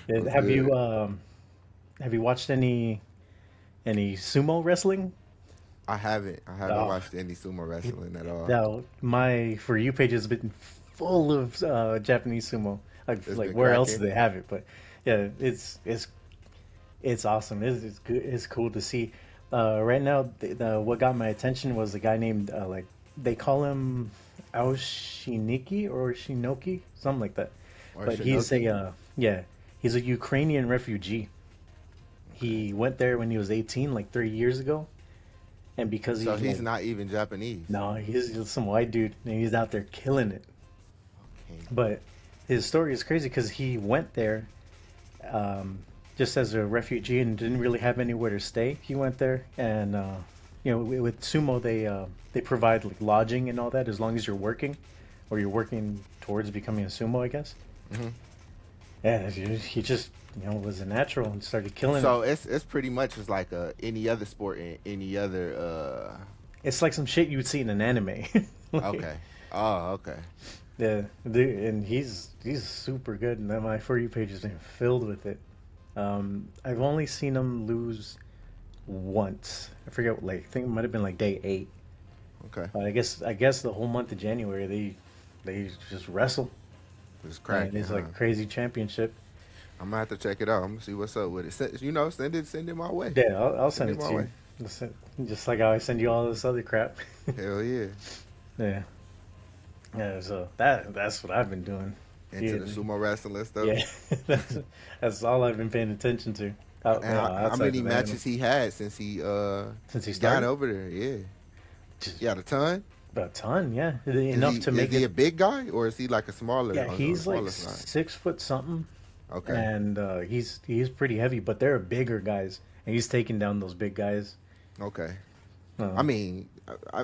What's Have good? you watched any sumo wrestling? I haven't. I haven't Oh, watched any sumo it, wrestling at all. no, my For You page has been full of Japanese sumo. It's Like been where else do cracking. they have it? But yeah, it's awesome. It's good. It's cool to see. Right now, what got my attention was a guy named like they call him Aoshiniki or Shinoki, something like that. Or But he's a Shinoki. yeah, he's a Ukrainian refugee. Okay. He went there when he was 18, like 3 years ago, and because So he's he's like, not even Japanese. no, he's just some white dude, and he's out there killing it. Okay. But his story is crazy because he went there just as a refugee and didn't really have anywhere to stay. He went there, and with sumo, they provide like lodging and all that as long as you're working, or you're working towards becoming a sumo, I guess. hmm Yeah, he just was a natural and started killing it. So it's pretty much just like any other sport in any other. It's like some shit you would see in an anime. Like, Okay. Oh, okay. yeah, dude, and he's super good, and then my For You page has been filled with it. I've only seen him lose once. I forget, like I think it might have been like day 8. Okay. I guess the whole month of January they just wrestle, It's and cracking, it's huh? like crazy championship. I'm gonna have to check it out. I'm gonna see what's up with it. Send it my way. Yeah, I'll Send send it it my to way. you. Just like how I send you all this other crap. Hell yeah. Yeah, yeah. So that's what I've been doing. Into Yeah, the sumo wrestling stuff. yeah. that's that's all I've been paying attention to. And how Outside many of anime, matches he had since he since he got started, over there? Yeah. just He had a ton. a ton. Yeah, enough to Is make he it. a big guy or is he like a smaller Yeah, on the he's like smaller side? 6 foot something, Okay. and he's pretty heavy. But there are bigger guys, and he's taking down those big guys. Okay. I Uh, mean,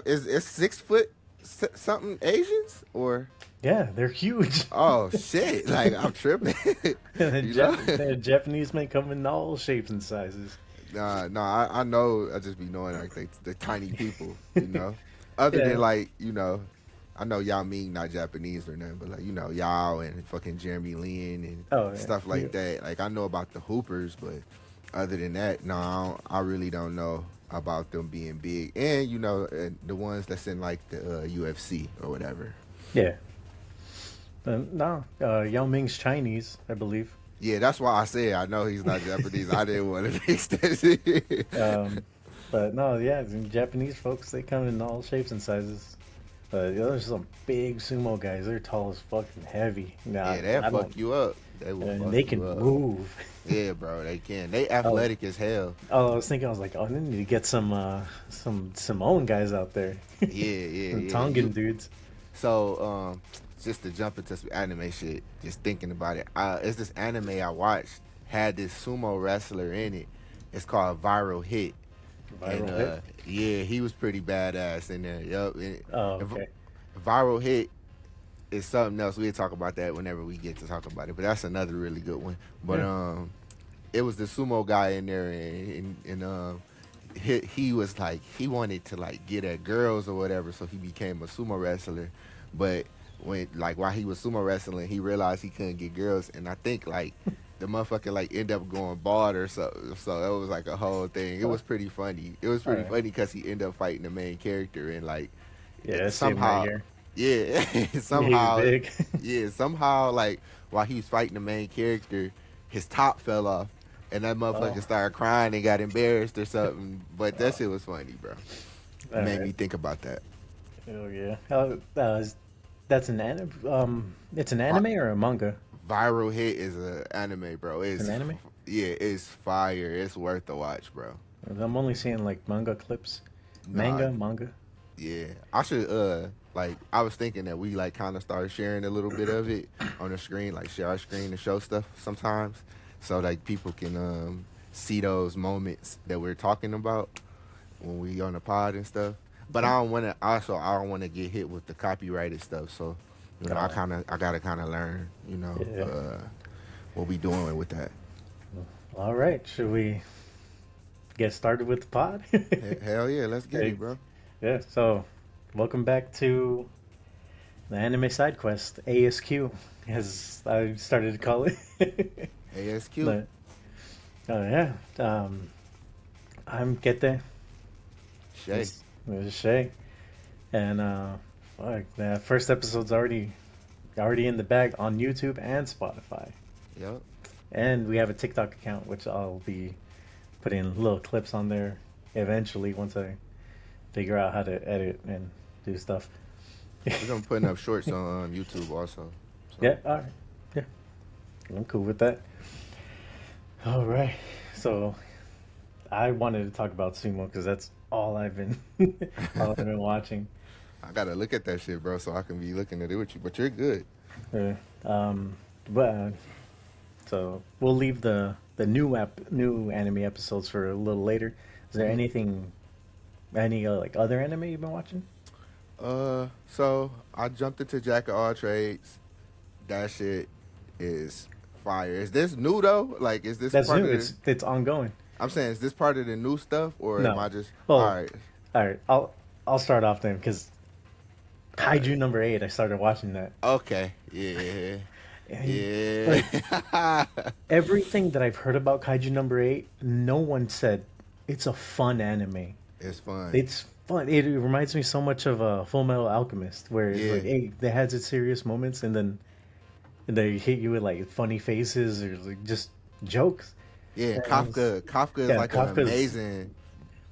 is 6 foot something Asians or yeah, they're huge. oh shit? Like I'm tripping. you know? The Japanese men come in all shapes and sizes. Nah. I know. I just be knowing like the tiny people. Other than Yeah. like I know Yao Ming not Japanese or nothing, but like Yao and fucking Jeremy Lin and Oh yeah. stuff like that. Like I know about the Hoopers, but other than that, no, I really don't know about them being big. And the ones that's in like the UFC or whatever. Yeah. No, Yao Ming's Chinese, I believe. Yeah, that's why I said I know he's not Japanese. I didn't want to mix that shit. Um, but no, yeah, the Japanese folks, they come in all shapes and sizes. But there's some big sumo guys. They're tall as fucking heavy. Nah, Yeah, they'll I fuck don't. you up. They will And fuck they you can up. move. Yeah, bro, they can. They Oh, athletic as hell. I was thinking, I was like, oh, I need to get some Samoan guys out there, some Yeah. Tongan dudes. So, just to jump into some anime shit, just thinking about it. It's this anime I watched had this sumo wrestler in it. It's called Viral Hit, and Viral hit. yeah, he was pretty badass in there. Yup. Oh, And okay. Viral Hit is something else. We'll talk about that whenever we get to talk about it. But that's another really good one. But Yeah. it was the sumo guy in there, and he was like he wanted to like get at girls or whatever, so he became a sumo wrestler. But when like while he was sumo wrestling, he realized he couldn't get girls, and I think like the motherfucker like end up going bald or so. So it was like a whole thing. It Oh, was pretty funny. It was all pretty right. funny because he ended up fighting the main character, and like Yeah, I see him right somehow, here. yeah, He's somehow, big. yeah, somehow, like while he was fighting the main character, his top fell off, and that Oh, motherfucker started crying and got embarrassed or something. But that oh, shit was funny, bro. It all made me right. think about that. Oh yeah. That's an anime. It's an Vi- anime or a manga? Viral Hit is an anime, bro. It's an anime. Yeah, it's fire. It's worth the watch, bro. I'm only seeing like manga clips. Nah, Manga. yeah, I should like I was thinking that we like kind of started sharing a little bit of it on the screen, like share our screen and show stuff sometimes, so like people can see those moments that we're talking about when we on the pod and stuff. But I don't want to get hit with the copyrighted stuff. So Oh, I gotta kind of learn yeah. what we doing with that. All right. Should we get started with the pod? Hell yeah, let's get it, Hey, bro. yeah. So, welcome back to the anime side quest, ASQ, as I started to call it. ASQ. But yeah, I'm Quete. Shay. This is Shay, and fuck, the first episode's already in the bag on YouTube and Spotify, Yep. and we have a TikTok account which I'll be putting little clips on there eventually once I figure out how to edit and do stuff. We're gonna putting up shorts on YouTube also. So Yeah, all right, yeah, I'm cool with that. All right, so I wanted to talk about sumo because that's all I've been all I've been watching. I gotta look at that shit, bro, so I can be looking at it with you. But you're good. Uh, um, but so we'll leave the new anime episodes for a little later. Is there Hmm. anything, any like other anime you've been watching? So I jumped into Jack of all trades. That shit is fire. Is this new though? Like, is this That's part new. of the? It's ongoing. I'm saying, is this part of the new stuff, or am No, I just all well, right? all right. I'll start off then because All right. Kaiju number 8. I started watching that. Okay. Yeah. And, like Yeah. everything that I've heard about Kaiju number 8, no one said it's a fun anime. It's fun. It's fun. It reminds me so much of Full Metal Alchemist, where it's Yeah. like, hey, that has its serious moments, and then they hit you with like funny faces or like just jokes. Yeah. And I was, Kafka is yeah, like an Kafka's. amazing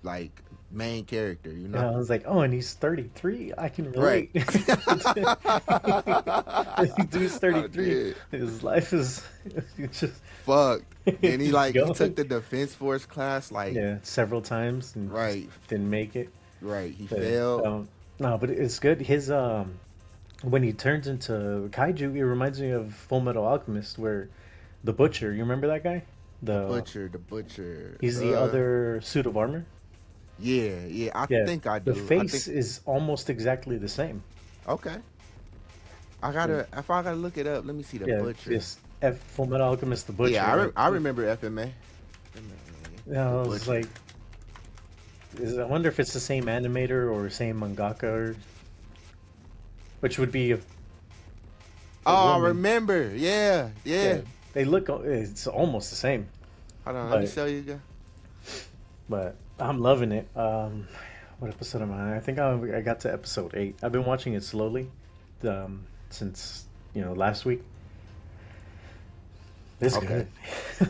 like main character. You And know. I was like, oh, and he's 33. I can Right. relate. Dude's I 33. did. His life is it's just Fucked. And he just like he took going. the defense force class like Yeah, several times and just right, didn't make it. right. He But failed. no, but it's good. His when he turns into kaiju, it reminds me of Full Metal Alchemist, where the butcher. You remember that guy? The The butcher. He's the other suit of armor. Yeah, yeah. I Yeah, think I the do. I think face is almost exactly the same. okay. I gotta if I gotta look it up. Let me see the Yeah, butcher. this Full Metal Alchemist, the butcher. Yeah, Like, I remember FMA. yeah, The I was butcher. like, I wonder if it's the same animator or same mangaka, which would be a Oh, I woman. remember. Yeah, Yeah, yeah. they look. It's almost the same, Hold on, let me but show you again. I'm loving it. What episode am I on? I think I got to episode 8. I've been watching it slowly, since last week. It's Okay.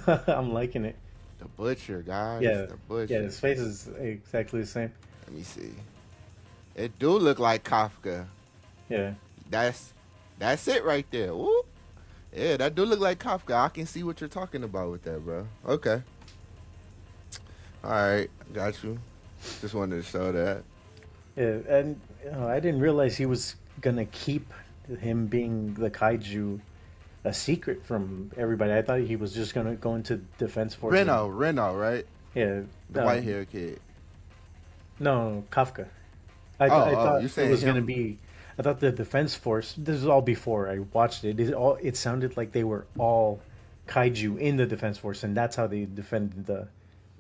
good. I'm liking it. The butcher, guys. Yeah, The yeah. butcher. His face is exactly the same. Let me see. It do look like Kafka. Yeah, That's that's it right there. Woo. Yeah, that do look like Kafka. I can see what you're talking about with that, bro. Okay. All right, got you. Just wanted to show that. yeah. And I didn't realize he was gonna keep him being the kaiju a secret from everybody. I thought he was just gonna go into defense force. Reno, right? Yeah. The white hair kid. No, Kafka. I Oh, thought you it saying was gonna him? be. I thought the defense force. This is all before I watched it. It sounded like they were all kaiju in the defense force, and that's how they defended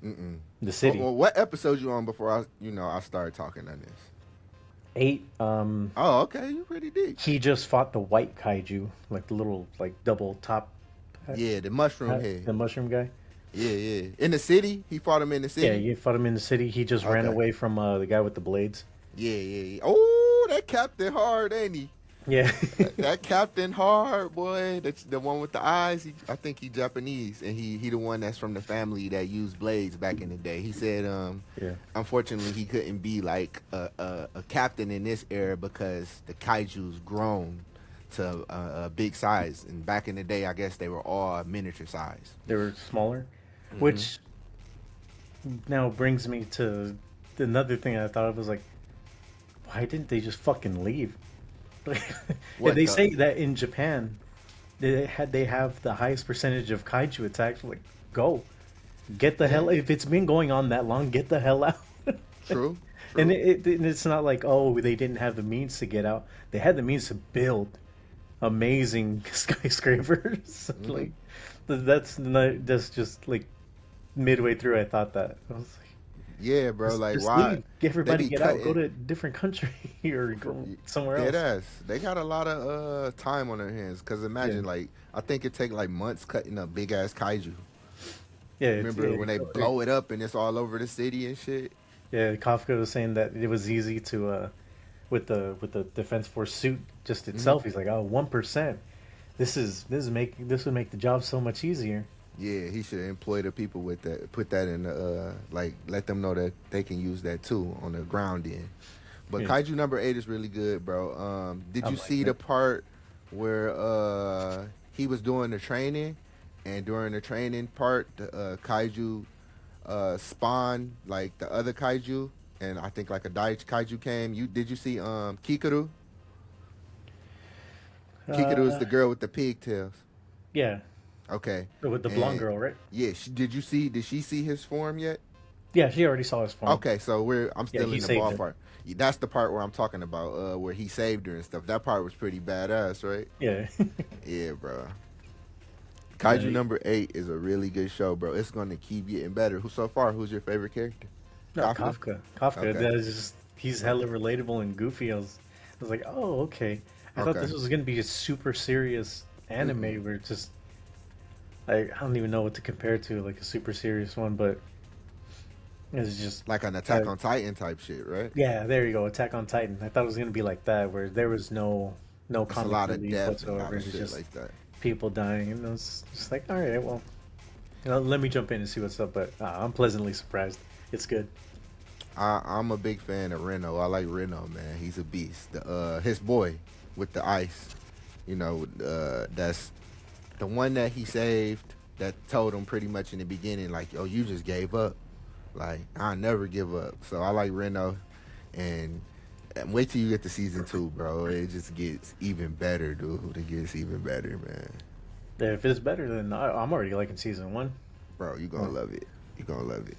Mm-mm. the Well, city. well, what episode you on before I started talking on this? 8. Oh, okay, you pretty deep. He just fought the white kaiju, like the little like double top, Yeah, the mushroom head. the mushroom guy. Yeah, yeah. In the city, he fought him in the Yeah, city. he fought him in the city. He just ran Okay. away from the guy with the blades. Yeah, yeah, yeah. Oh, that Captain Hard, ain't he? Yeah. That Captain Hard boy, that's the one with the eyes. I think he Japanese, and he the one that's from the family that used blades back in the day. He said, Yeah. unfortunately, he couldn't be like a captain in this era because the kaiju's grown to a big size, and back in the day, I guess they were all miniature size. They were smaller, Hmm. which now brings me to another thing I thought of was like, why didn't they just fucking leave? And What they the? say that in Japan, they have the highest percentage of kaiju attacks. Like, go, get the hell. Yeah, If it's been going on that long, get the hell out. true, And true. and it's not like, oh, they didn't have the means to get out. They had the means to build amazing skyscrapers. Hmm. Like, that's just like midway through, I thought that I was like, Yeah, bro. Like Just why leave. Get they everybody be get out. Go cutting to a different country or go somewhere dead else. ass. They got a lot of time on their hands. Cause Yeah, imagine like I think it take like months cutting a big ass kaiju. yeah, Remember when they it- blow it up and it's all over the city and shit? yeah. Kafka was saying that it was easy to with the Defense Force suit just Hmm. itself. He's like, oh, 1%. This would make the job so much easier. Yeah, he should employ the people with that. Put that in the like let them know that they can use that too on the ground end. But Yeah, Kaiju number 8 is really good, bro. Did I'm you see liking the it. part where he was doing the training, and during the training part, the Kaiju spawned like the other Kaiju, and I think like a Dai Kaiju came. You did you see Kikaru? Kikaru is Uh, the girl with the pigtails. yeah, Okay, with the blonde and girl, right? yeah, did you see? Did she see his form yet? Yeah, she already saw his form. Okay, so I'm Yeah, still he in the saved her. ballpark. That's the part where I'm talking about, where he saved her and stuff. That part was pretty badass, right? Yeah, Yeah, bro. yeah. Kaiju number 8 is a really good show, bro. It's gonna keep getting better. Who so far? Who's your favorite character? No, Kafka. Kafka. Okay. That is just he's hella Okay. relatable and goofy. I was like, oh, okay. I thought Okay. this was gonna be a super serious Mm-mm. anime where it's just I don't even know what to compare to like a super serious one, but it's just Like an uh, Attack on Titan type shit, right? yeah. There you go, Attack on Titan. I thought it was gonna be like that where there was no It's a comic lot of relief death and a lot whatsoever. of It's shit just like that. people dying, and it was just like, all right, well, let me jump in and see what's up. But I'm pleasantly surprised. It's good. I'm a big fan of Reno. I like Reno, man. He's a beast. His boy with the ice, that's the one that he saved. That told him pretty much in the beginning, like, "Yo, you just gave up. Like, I never give up." So I like Reno, and, wait till you get to season 2, bro. It just gets even better, dude. It gets even better, man. If it's better than I'm already liking season one. Bro, you gonna Oh, love it. You gonna love it.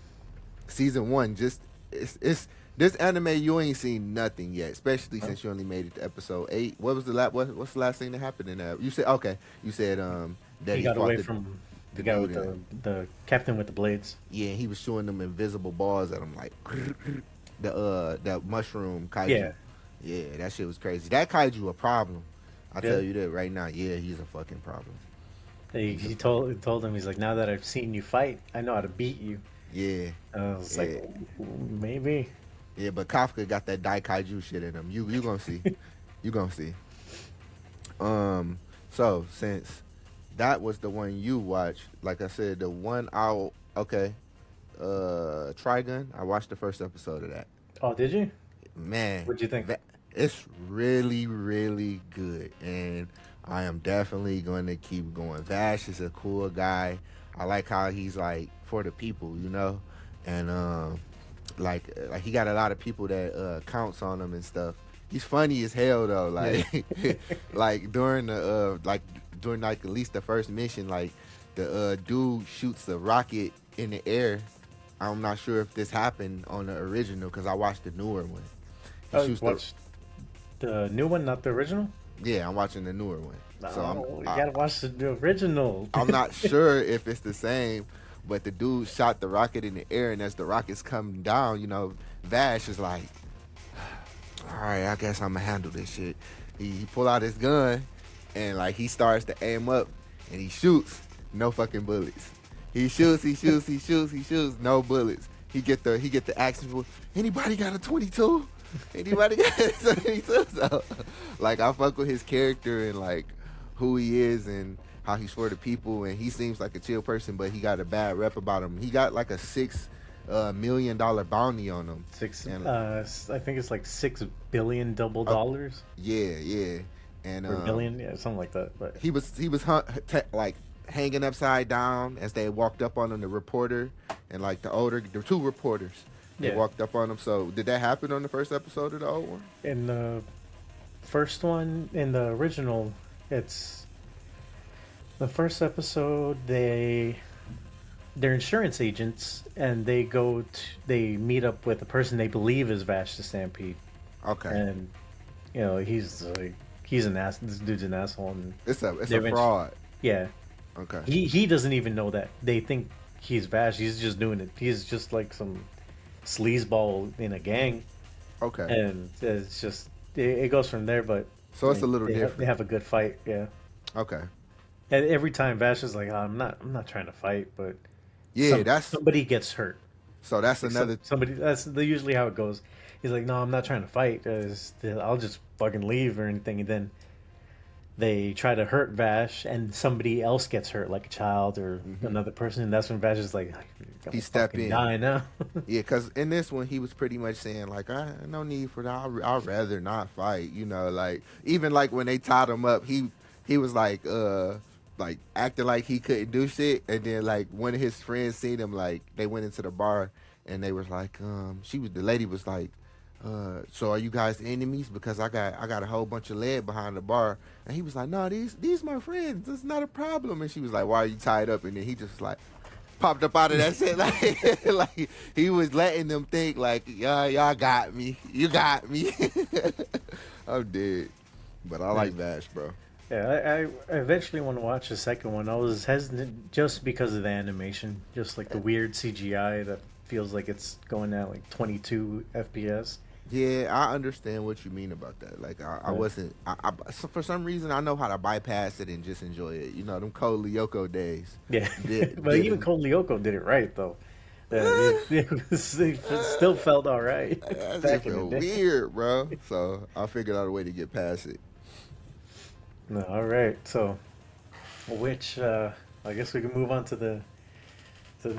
Season 1, just it's this anime you ain't seen nothing yet, especially huh? since you only made it to episode 8. What was the last? What's the last thing that happened in that? You said okay. You said that He he got fought away from the the guy dude with in it. the captain with the blades. Yeah, and he was showing them invisible balls at him like that mushroom kaiju. Yeah, Yeah, that shit was crazy. That kaiju a problem. I yeah. tell you that right now. Yeah, he's a fucking problem. He's a He fucking told him, he's like, now that I've seen you fight, I know how to beat you. yeah, I was like, yeah, maybe. yeah. But Kafka got that Dai kaiju shit in him. You gonna see. You gonna see. So since that was the one you watched, like I said, the one out. Okay, Trigun. I watched the first episode of that. Oh, did you? Man, What'd you think? that it's really, really good, and I am definitely going to keep going. Vash is a cool guy. I like how he's like for the people, and like he got a lot of people that counts on him and stuff. He's funny as hell though. Yeah. Like like during like at least the first mission, like the dude shoots the rocket in the air. I'm not sure if this happened on the original because I watched the newer one. He Oh, shoots the watch the new one, not the original. Yeah, I'm watching the newer one. So No, you gotta watch the original. I'm not sure if it's the same, but the dude shot the rocket in the air, and as the rocket's coming down, Vash is like, "All right, I guess I'm gonna handle this shit." He pull out his gun, and like he starts to aim up, and he shoots, no fucking bullets. He shoots, he shoots, he shoots, he shoots, no bullets. He get the action. Anybody got a 22? Anybody got a 22? So, like, I fuck with his character and like who he is and how he's for the people, and he seems like a chill person, but he got a bad rep about him. He got like a $6 million bounty on him, Six. and I think it's like $6 billion double uh, dollars yeah, and or billion, yeah, something like that. But he was like hanging upside down as they walked up on him, the reporter and like the two reporters. They yeah, walked up on him. So did that happen on the first episode of the old one? in the first one, in the original, it's the first episode. They're insurance agents, and they meet up with a person they believe is Vash the Stampede, Okay, and he's an ass. This dude's an asshole, and it's they a eventually, fraud. yeah, Okay, he doesn't even know that they think he's Vash. He's just doing it. He's just like some sleazeball in a gang, Okay. and it's just it goes from there. But So it's a little they different. have a good fight, yeah. Okay. And every time Vash is like, oh, I'm not trying to fight, but Yeah, that's somebody gets hurt. so that's Like another. somebody that's usually how it goes. He's like, no, I'm not trying to fight. I'll just fucking leave or anything, and then they try to hurt Vash, and somebody else gets hurt, like a child or Hmm. another person, and that's when Vash is like, "You're He gonna step fucking in. die now." Yeah, because in this one he was pretty much saying like, I no need for that. I'd rather not fight. You know, like even like when they tied him up, he was like acting like he couldn't do shit, and then like one of his friends seen him like they went into the bar and they was like, the lady was like, so are you guys enemies? Because I got a whole bunch of lead behind the bar, and he was like, no, these my friends. It's not a problem. And she was like, why are you tied up? And then he just like popped up out of that shit like like he was letting them think like y'all got me, you got me. I'm dead, but I like Man. Vash, bro. Yeah, I eventually want to watch the second one. I was hesitant just because of the animation, just like the weird CGI that feels like it's going at like 22 FPS. Yeah, I understand what you mean about that. Like I Yeah, wasn't so for some reason I know how to bypass it and just enjoy it. You know them cold Lyoko days. yeah. But even Didn't. Cole Lyoko did it right though. It still felt all right That shit back in the feel day. weird, bro. So I figured out a way to get past it. No, all right. So, which I guess we can move on to the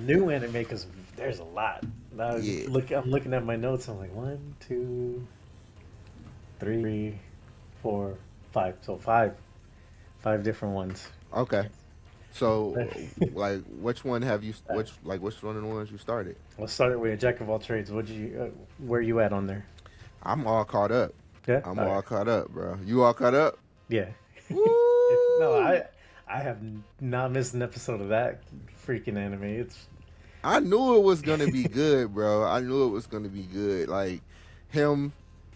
new anime because there's a lot. Now Yeah. I'm looking at my notes. I'm like one, two, three, four, five. So five different ones. Okay. So, like, which one have you? Which one of the ones you started? Let's start with a jack of all trades. Where you at on there? I'm all caught up. Yeah. I'm All all right. caught up, bro. You all caught up? Yeah. No, Woo! I have not missed an episode of that freaking anime. It's I knew it was gonna be good, bro. I knew it was gonna be good. Like him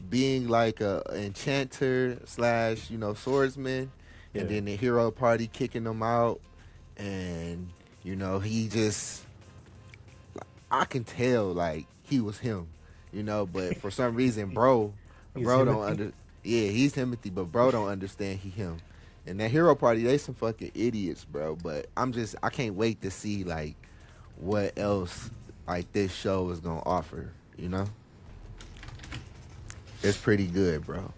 being like a enchanter slash, swordsman, and yeah. then the hero party kicking him out, and he just, I can tell like he was him, but for some reason, He's bro don't Timothy. yeah, he's Timothy, but bro don't understand he him. And that hero party, they some fucking idiots, bro. But I can't wait to see like what else like this show is gonna offer. You know, it's pretty good, bro.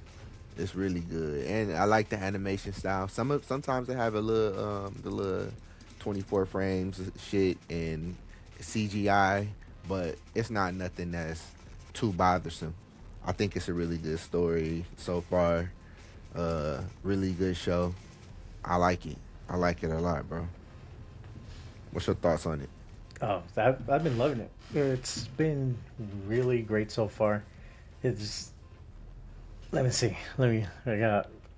It's really good, and I like the animation style. Sometimes they have the little 24 frames shit and CGI, but it's not nothing that's too bothersome. I think it's a really good story so far. Really good show. I like it. I like it a lot, bro. What's your thoughts on it? Oh, I've been loving it. It's been really great so far. It's let me see.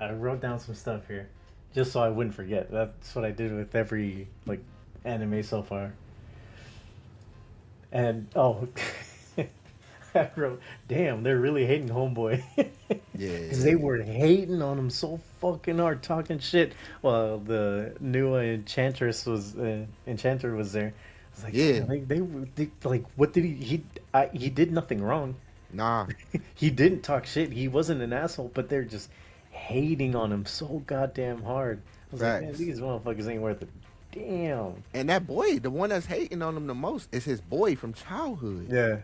I wrote down some stuff here just so I wouldn't forget. That's what I did with every like anime so far. And oh, I wrote, damn, they're really hating Homeboy because they Yeah, were hating on him so fucking hard, talking shit while the new enchanter was there. I was like, yeah. damn, they like, what did he did nothing wrong. Nah, He didn't talk shit. He wasn't an asshole, but they're just hating on him so goddamn hard. I was like, man, facts. these motherfuckers ain't worth it. Damn. And that boy, the one that's hating on him the most, is his boy from childhood. Yeah.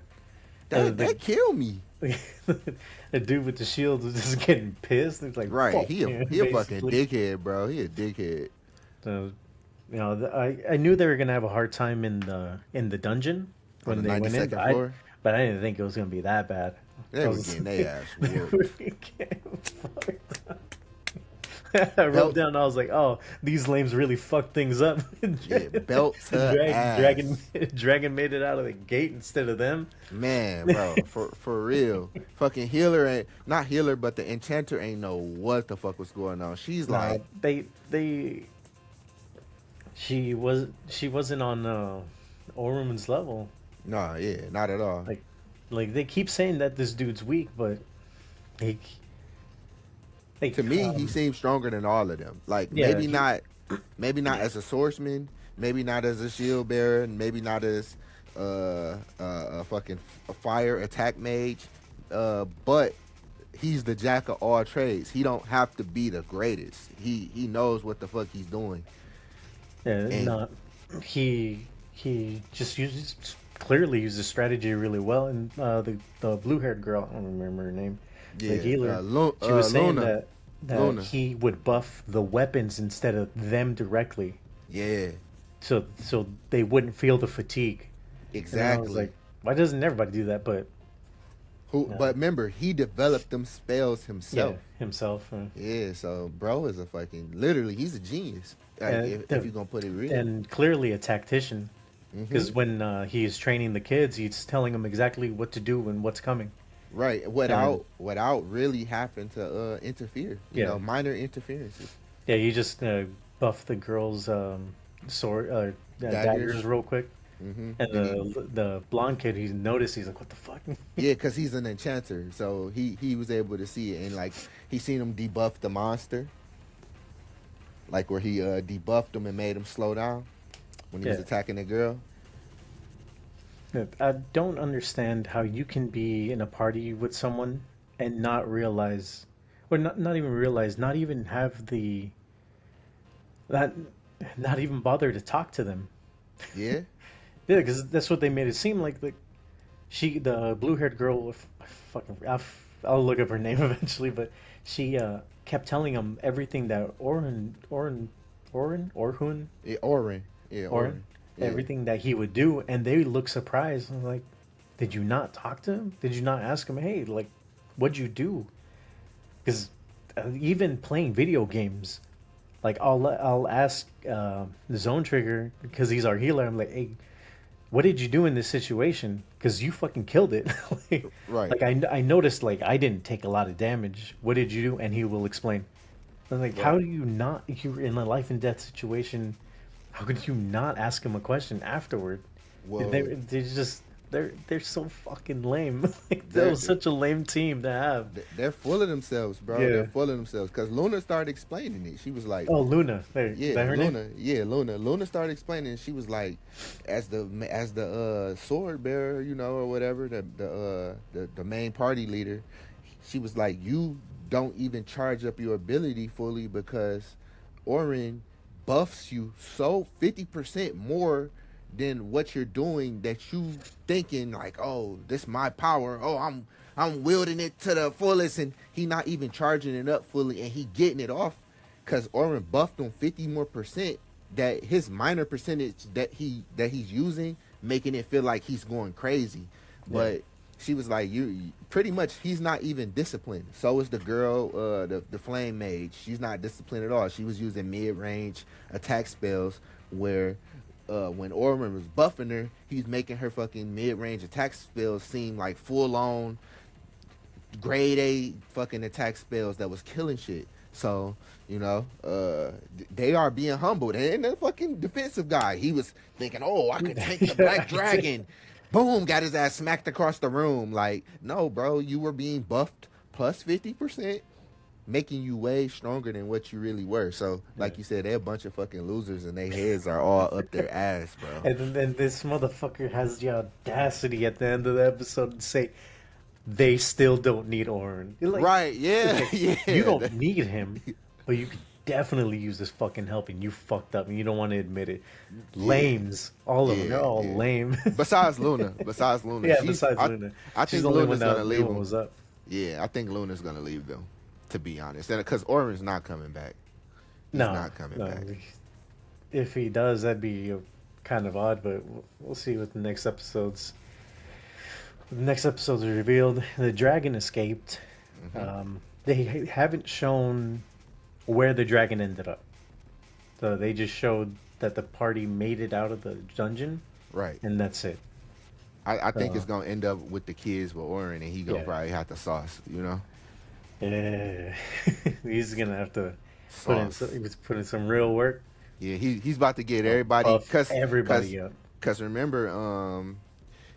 That And that killed me. the dude with the shield was just getting pissed. It's like, Right. fuck He a you, he a fucking basically. dickhead, bro. He a dickhead. So, I knew they were gonna have a hard time in the dungeon On the when they went in, 92nd floor. but I didn't think it was gonna be that bad. They I were was getting their ass they were whooped. getting fucked up. I wrote Belt, down. I was like, "Oh, these lames really fucked things up." yeah, belt to Dragon, ass. Dragon made it out of the gate instead of them. Man, bro, for real. Fucking healer ain't not healer, but the enchanter ain't know what the fuck was going on. She's Nah, like, they she wasn't on Orman's level. nah, yeah, not at all. Like they keep saying that this dude's weak, but he like To me, he seems stronger than all of them. Like yeah maybe not as a swordsman, maybe not as a shield bearer, and maybe not as a fucking fire attack mage, but he's the jack of all trades. He don't have to be the greatest. He knows what the fuck he's doing. Yeah, And not he just uses clearly uses strategy really well. And the blue haired girl, I don't remember her name, the yeah, healer, she was saying Luna, that Luna, he would buff the weapons instead of them directly, yeah, so they wouldn't feel the fatigue. And then I was exactly. like, why doesn't everybody do that? But Who? But remember, he developed them spells yeah, himself. himself. Yeah, so bro is a fucking literally he's a genius. Like if The, you're gonna put it real. and clearly a tactician, Hmm. because when he's training the kids, he's telling them exactly what to do and what's coming. Right, And without really having to interfere. yeah, Minor interferences. yeah, you just buff the girl's sword daggers Daggers. real quick, Hmm. and And he, the blonde kid, he noticed, he's like, what the fuck? yeah, because he's an enchanter, so he was able to see it, and like he seen him debuff the monster, like where he debuffed him and made him slow down when he was Yeah. attacking the girl. Yeah, I don't understand how you can be in a party with someone and not realize, or not even realize, not even have the that, not even bother to talk to them. Yeah, Yeah, because that's what they made it seem like. The blue haired girl, fucking, I'll look up her name eventually, but she kept telling him everything that Orhun, yeah, Orin, yeah, Orin, Orin, yeah. everything that he would do, and they look surprised. I'm like, did you not talk to him? Did you not ask him, hey, like, what'd you do? Because even playing video games, like I'll ask the Zone Trigger because he's our healer. I'm like, hey, what did you do in this situation? Because you fucking killed it. like, Right. I noticed like I didn't take a lot of damage. What did you do? And he will explain. I'm like, how Right. do you not? If you're in a life and death situation, how could you not ask him a question afterward? Well, They're just they're so fucking lame. like, that they're was such a lame team to have. they're full of themselves, bro. They're Yeah. full of themselves. Cause Luna started explaining it. She was like, Oh, Luna. There, is "Yeah, that her name? Luna. Yeah, Luna. Luna started explaining. She was like, as the sword bearer, or whatever, the main party leader. She was like, you don't even charge up your ability fully because Orin buffs you so 50% more than what you're doing that you thinking like, oh, this my power. Oh, I'm wielding it to the fullest, and he not even charging it up fully, and he getting it off because Orin buffed him 50 more percent. That his minor percentage that he's using, making it feel like he's going crazy, Yeah. but she was like, you pretty much he's not even disciplined. So is the girl, the flame mage. She's not disciplined at all. She was using mid range attack spells where when Orman was buffing her, he's making her fucking mid range attack spells seem like full on grade A fucking attack spells that was killing shit. So, they are being humbled. And the fucking defensive guy, he was thinking, oh, I could take the yeah. black dragon. Boom, got his ass smacked across the room. Like, no, bro, you were being buffed plus 50%, making you way stronger than what you really were. So, Yeah. like you said, they're a bunch of fucking losers and their heads are all up their ass, bro. And then this motherfucker has the audacity at the end of the episode to say they still don't need Orin. You're like, Right, it's yeah, like you yeah. don't need him, but you could definitely use this fucking help, and you fucked up, and you don't want to admit it. Yeah, Lames, all of them. They're yeah, all yeah. lame. Besides Luna, Yeah, besides Luna, I she's think the only one Luna's gonna that knew leave what him. was up. Yeah, I think Luna's gonna leave them, to be honest. And because Orin's not coming back, he's No, not coming no. back. If he does, that'd be kind of odd, but we'll see what the next episodes. The next episodes are revealed. The dragon escaped. Hmm. They haven't shown where the dragon ended up. So they just showed that the party made it out of the dungeon, Right. and that's it. I think Uh, it's gonna end up with the kids with Orin, and he gonna yeah. probably have to sauce, Yeah. He's gonna have to sauce. he was putting some real work. Yeah, he's about to get Or everybody, buff cause cause everybody up. cause remember,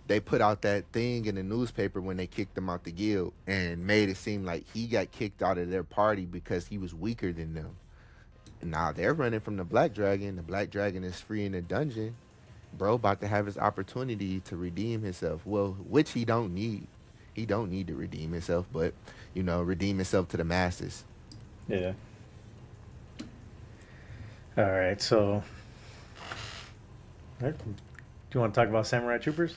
they put out that thing in the newspaper when they kicked him out the guild and made it seem like he got kicked out of their party because he was weaker than them. Now they're running from the Black Dragon. The Black Dragon is free in the dungeon. bro about to have his opportunity to redeem himself. Well, which he don't need. He don't need to redeem himself, but redeem himself to the masses. Yeah. All right. So, all right, do you want to talk about Samurai Troopers?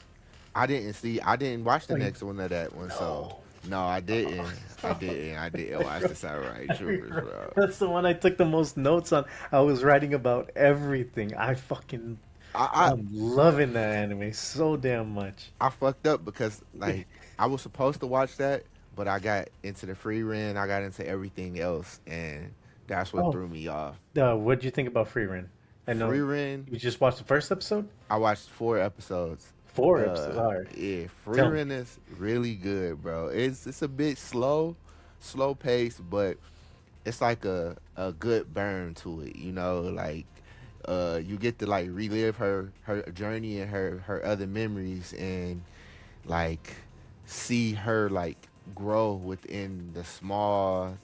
I didn't watch the Oh, you next one of that one, so no. no, I didn't. I didn't watch the Samurai Troopers, bro. That's the one I took the most notes on. I was writing about everything. I I'm loving that anime so damn much. I fucked up because like I was supposed to watch that, but I got into the free run, I got into everything else, and that's what Oh, threw me off. what'd you think about Free Ren? I Free know run, you just watched the first episode. I watched 4 episodes. 4 episodes. All right, Yeah, free tell me. run is really good, bro. It's a bit slow, slow pace, but it's like a good burn to it, like you get to like relive her journey and her other memories and like see her like grow within the small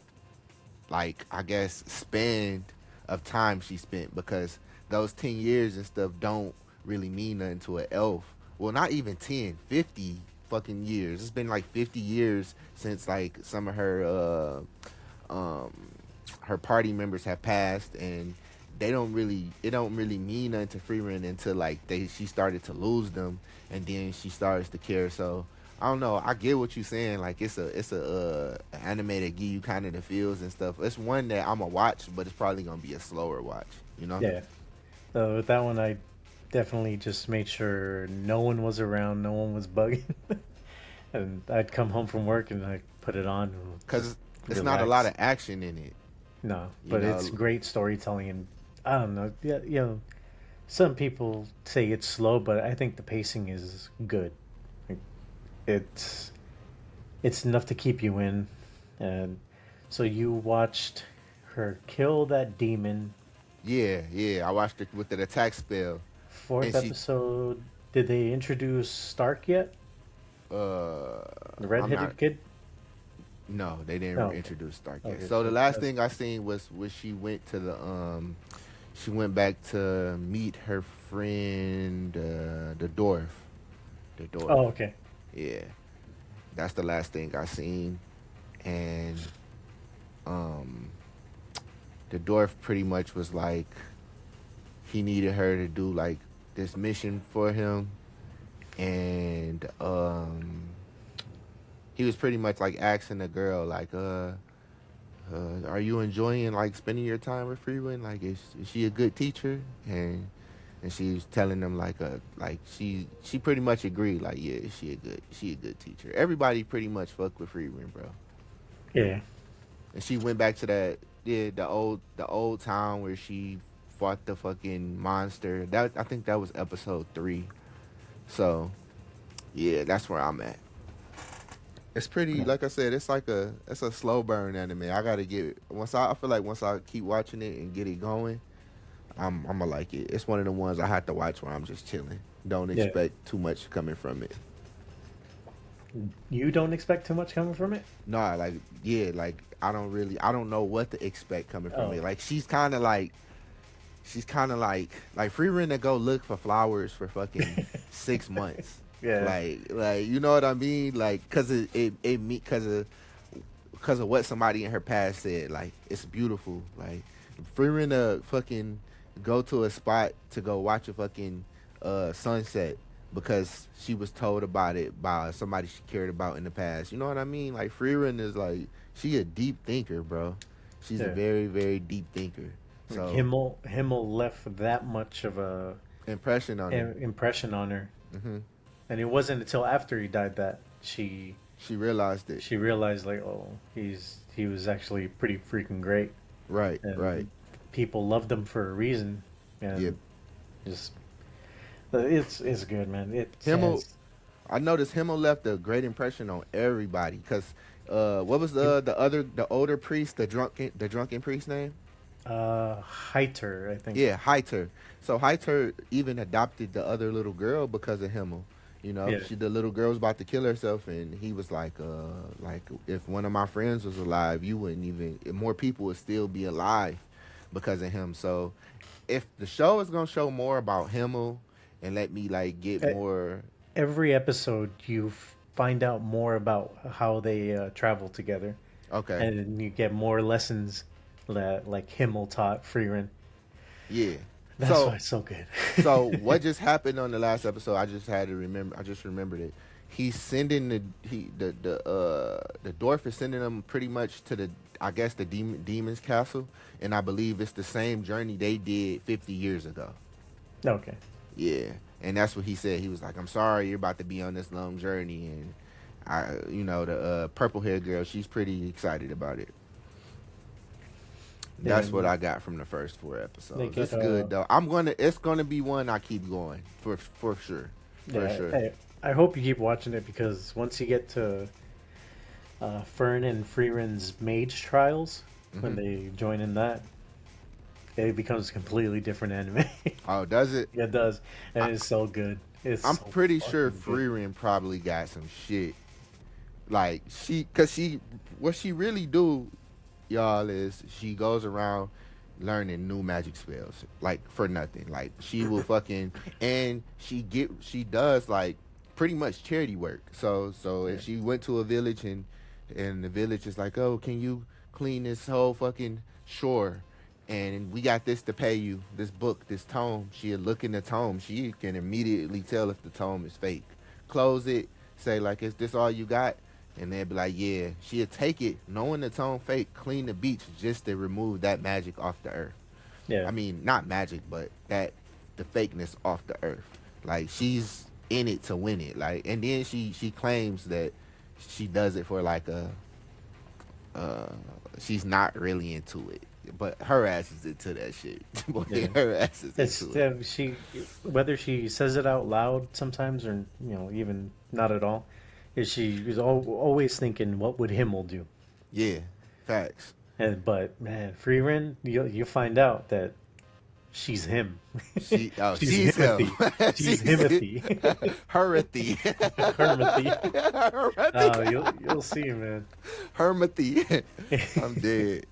like I guess span of time she spent because those 10 years and stuff don't really mean nothing to an elf. Well, not even 10, 50 fucking years. It's been like 50 years since like some of um her party members have passed and they don't really it don't really mean nothing to Freeman until like they she started to lose them and then she starts to care. So I don't know. I get what you're saying. Like it's a anime that give you kind of the feels and stuff. It's one that I'm gonna watch, but it's probably gonna be a slower watch. You know? Yeah. So with that one, I definitely just made sure no one was around, no one was bugging, and I'd come home from work and I put it on and just Cause it's not a lot relax. of action in it. No, You but it's know? great storytelling, and I don't know. Yeah, some people say it's slow, but I think the pacing is good. Like, It's it's enough to keep you in, and so you watched her kill that demon. Yeah, yeah. I watched it with the attack spell, Fourth and she. episode. Did they introduce Stark yet? Uh, The I'm not. redheaded kid? No, they No. didn't Okay. introduce Stark yet. Okay. So the So last that's. thing I seen was she went to the she went back to meet her friend the dwarf. The dwarf. Oh, okay. Yeah. That's the last thing I seen. And um the dwarf pretty much was like he needed her to do like this mission for him and he was pretty much like asking the girl like are you enjoying like spending your time with Freeland? Like, is she a good teacher? And she was telling them like she pretty much agreed. Like, yeah, she a good teacher. Everybody pretty much fuck with Freeland, bro. Yeah. And she went back to that yeah the old town where she fought the fucking monster. That I think that was episode 3. So yeah, that's where I'm at. It's pretty, Yeah. like I said, it's a slow burn anime. I gotta get it. I feel like once I keep watching it and get it going, I'm gonna like it. It's one of the ones I have to watch where I'm just chilling. Don't Yeah. expect too much coming from it. You don't expect too much coming from it? Nah, like yeah, like I don't know what to expect coming from Oh. it. Like she's kind of like free rent to go look for flowers for fucking 6 months. Yeah. Like you know what I mean? Like it me because of what somebody in her past said. Like it's beautiful. Like free rent to fucking go to a spot to go watch a fucking sunset because she was told about it by somebody she cared about in the past. You know what I mean? Like free rent is like she a deep thinker, bro. She's a Yeah. very very deep thinker. Like So Himmel left that much of a impression on her. impression on her, Hmm. and it wasn't until after he died that She realized it. she realized like, oh, he was actually pretty freaking great, Right, right. and people loved him for a reason, Yeah. and just it's good, man. It Himmel, has I noticed Himmel left a great impression on everybody. Cause, what was him, the older priest, the drunken priest name? Heiter, I think. Yeah, Heiter. So Heiter even adopted the other little girl because of Himmel. Yeah, The little girl was about to kill herself, and he was like if one of my friends was alive, you wouldn't even more people would still be alive because of him. So if the show is gonna show more about Himmel and let me like get E- more. Every episode, you find out more about how they travel together, Okay, and you get more lessons that like Himmel taught Frieren. yeah. That's why So it's so good. so what just happened on the last episode? I just had to remember. I just remembered it. He's sending the dwarf is sending them pretty much to the, I guess, the demon's castle, and I believe it's the same journey they did 50 years ago. Okay. Yeah, and that's what he said. He was like, "I'm sorry, you're about to be on this long journey," and the purple haired girl, she's pretty excited about it. Yeah, That's what I got from the first four they episodes. get It's good though. It's gonna be one I keep going for sure, for yeah. sure. I hope you keep watching it because once you get to Fern and Freeren's mage trials, when Hmm. they join in that, it becomes a completely different anime. Oh, does it? It does, and I, it's so good. It's I'm so pretty sure fucking good. Freerin probably got some shit. Like cause what she really do, y'all, is she goes around learning new magic spells like for nothing. Like she will fucking, and she does like pretty much charity work. So Yeah, if she went to a village and the village is like, oh, can you clean this whole fucking shore? And we got this to pay you, this book, this tome. She'll look in the tome. She can immediately tell if the tome is fake. Close it, say like, is this all you got? And they'd be like, yeah. She'd take it, knowing the tone fake, clean the beach just to remove that magic off the earth. yeah, I mean, not magic, but the fakeness off the earth. Like she's in it to win it. Like, and then she claims that she does it for like uh, she's not really into it, but her ass is into that shit. Boy, yeah. her ass is It's into it. she whether she says it out loud sometimes or even not at all, is she is always thinking what would Himmel do. Yeah, facts. And but man, Freerin, you find out that she's him. She's She's him. Himothy. She's She's Himothy. Hermathy. Hermothy. Hermathy. You'll see, man. Hermathy. I'm dead.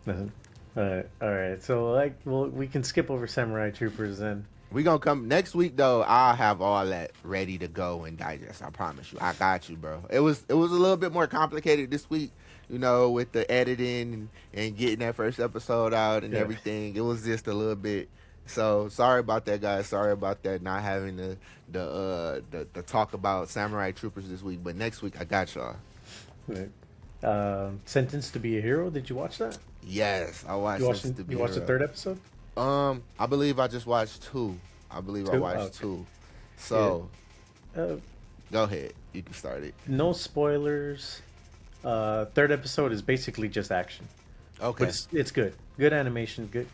All right. So like, well, we can skip over Samurai Troopers then. We gonna come next week though. I'll have all that ready to go and digest. I promise you. I got you, bro. It was a little bit more complicated this week, with the editing and getting that first episode out and Yeah. everything. It was just a little bit. So sorry about that, guys. Sorry about that not having the talk about Samurai Troopers this week. But next week I got y'all. Right. Sentenced to be a Hero. Did you watch that? Yes, I watched You watched this to you be watched the real. third episode? I believe I just watched two. I believe I Two? Oh, watched okay. two. Yeah. So Uh, go ahead. You can start it. no spoilers. Third episode is basically just action, but Okay. it's good. Good animation. Good.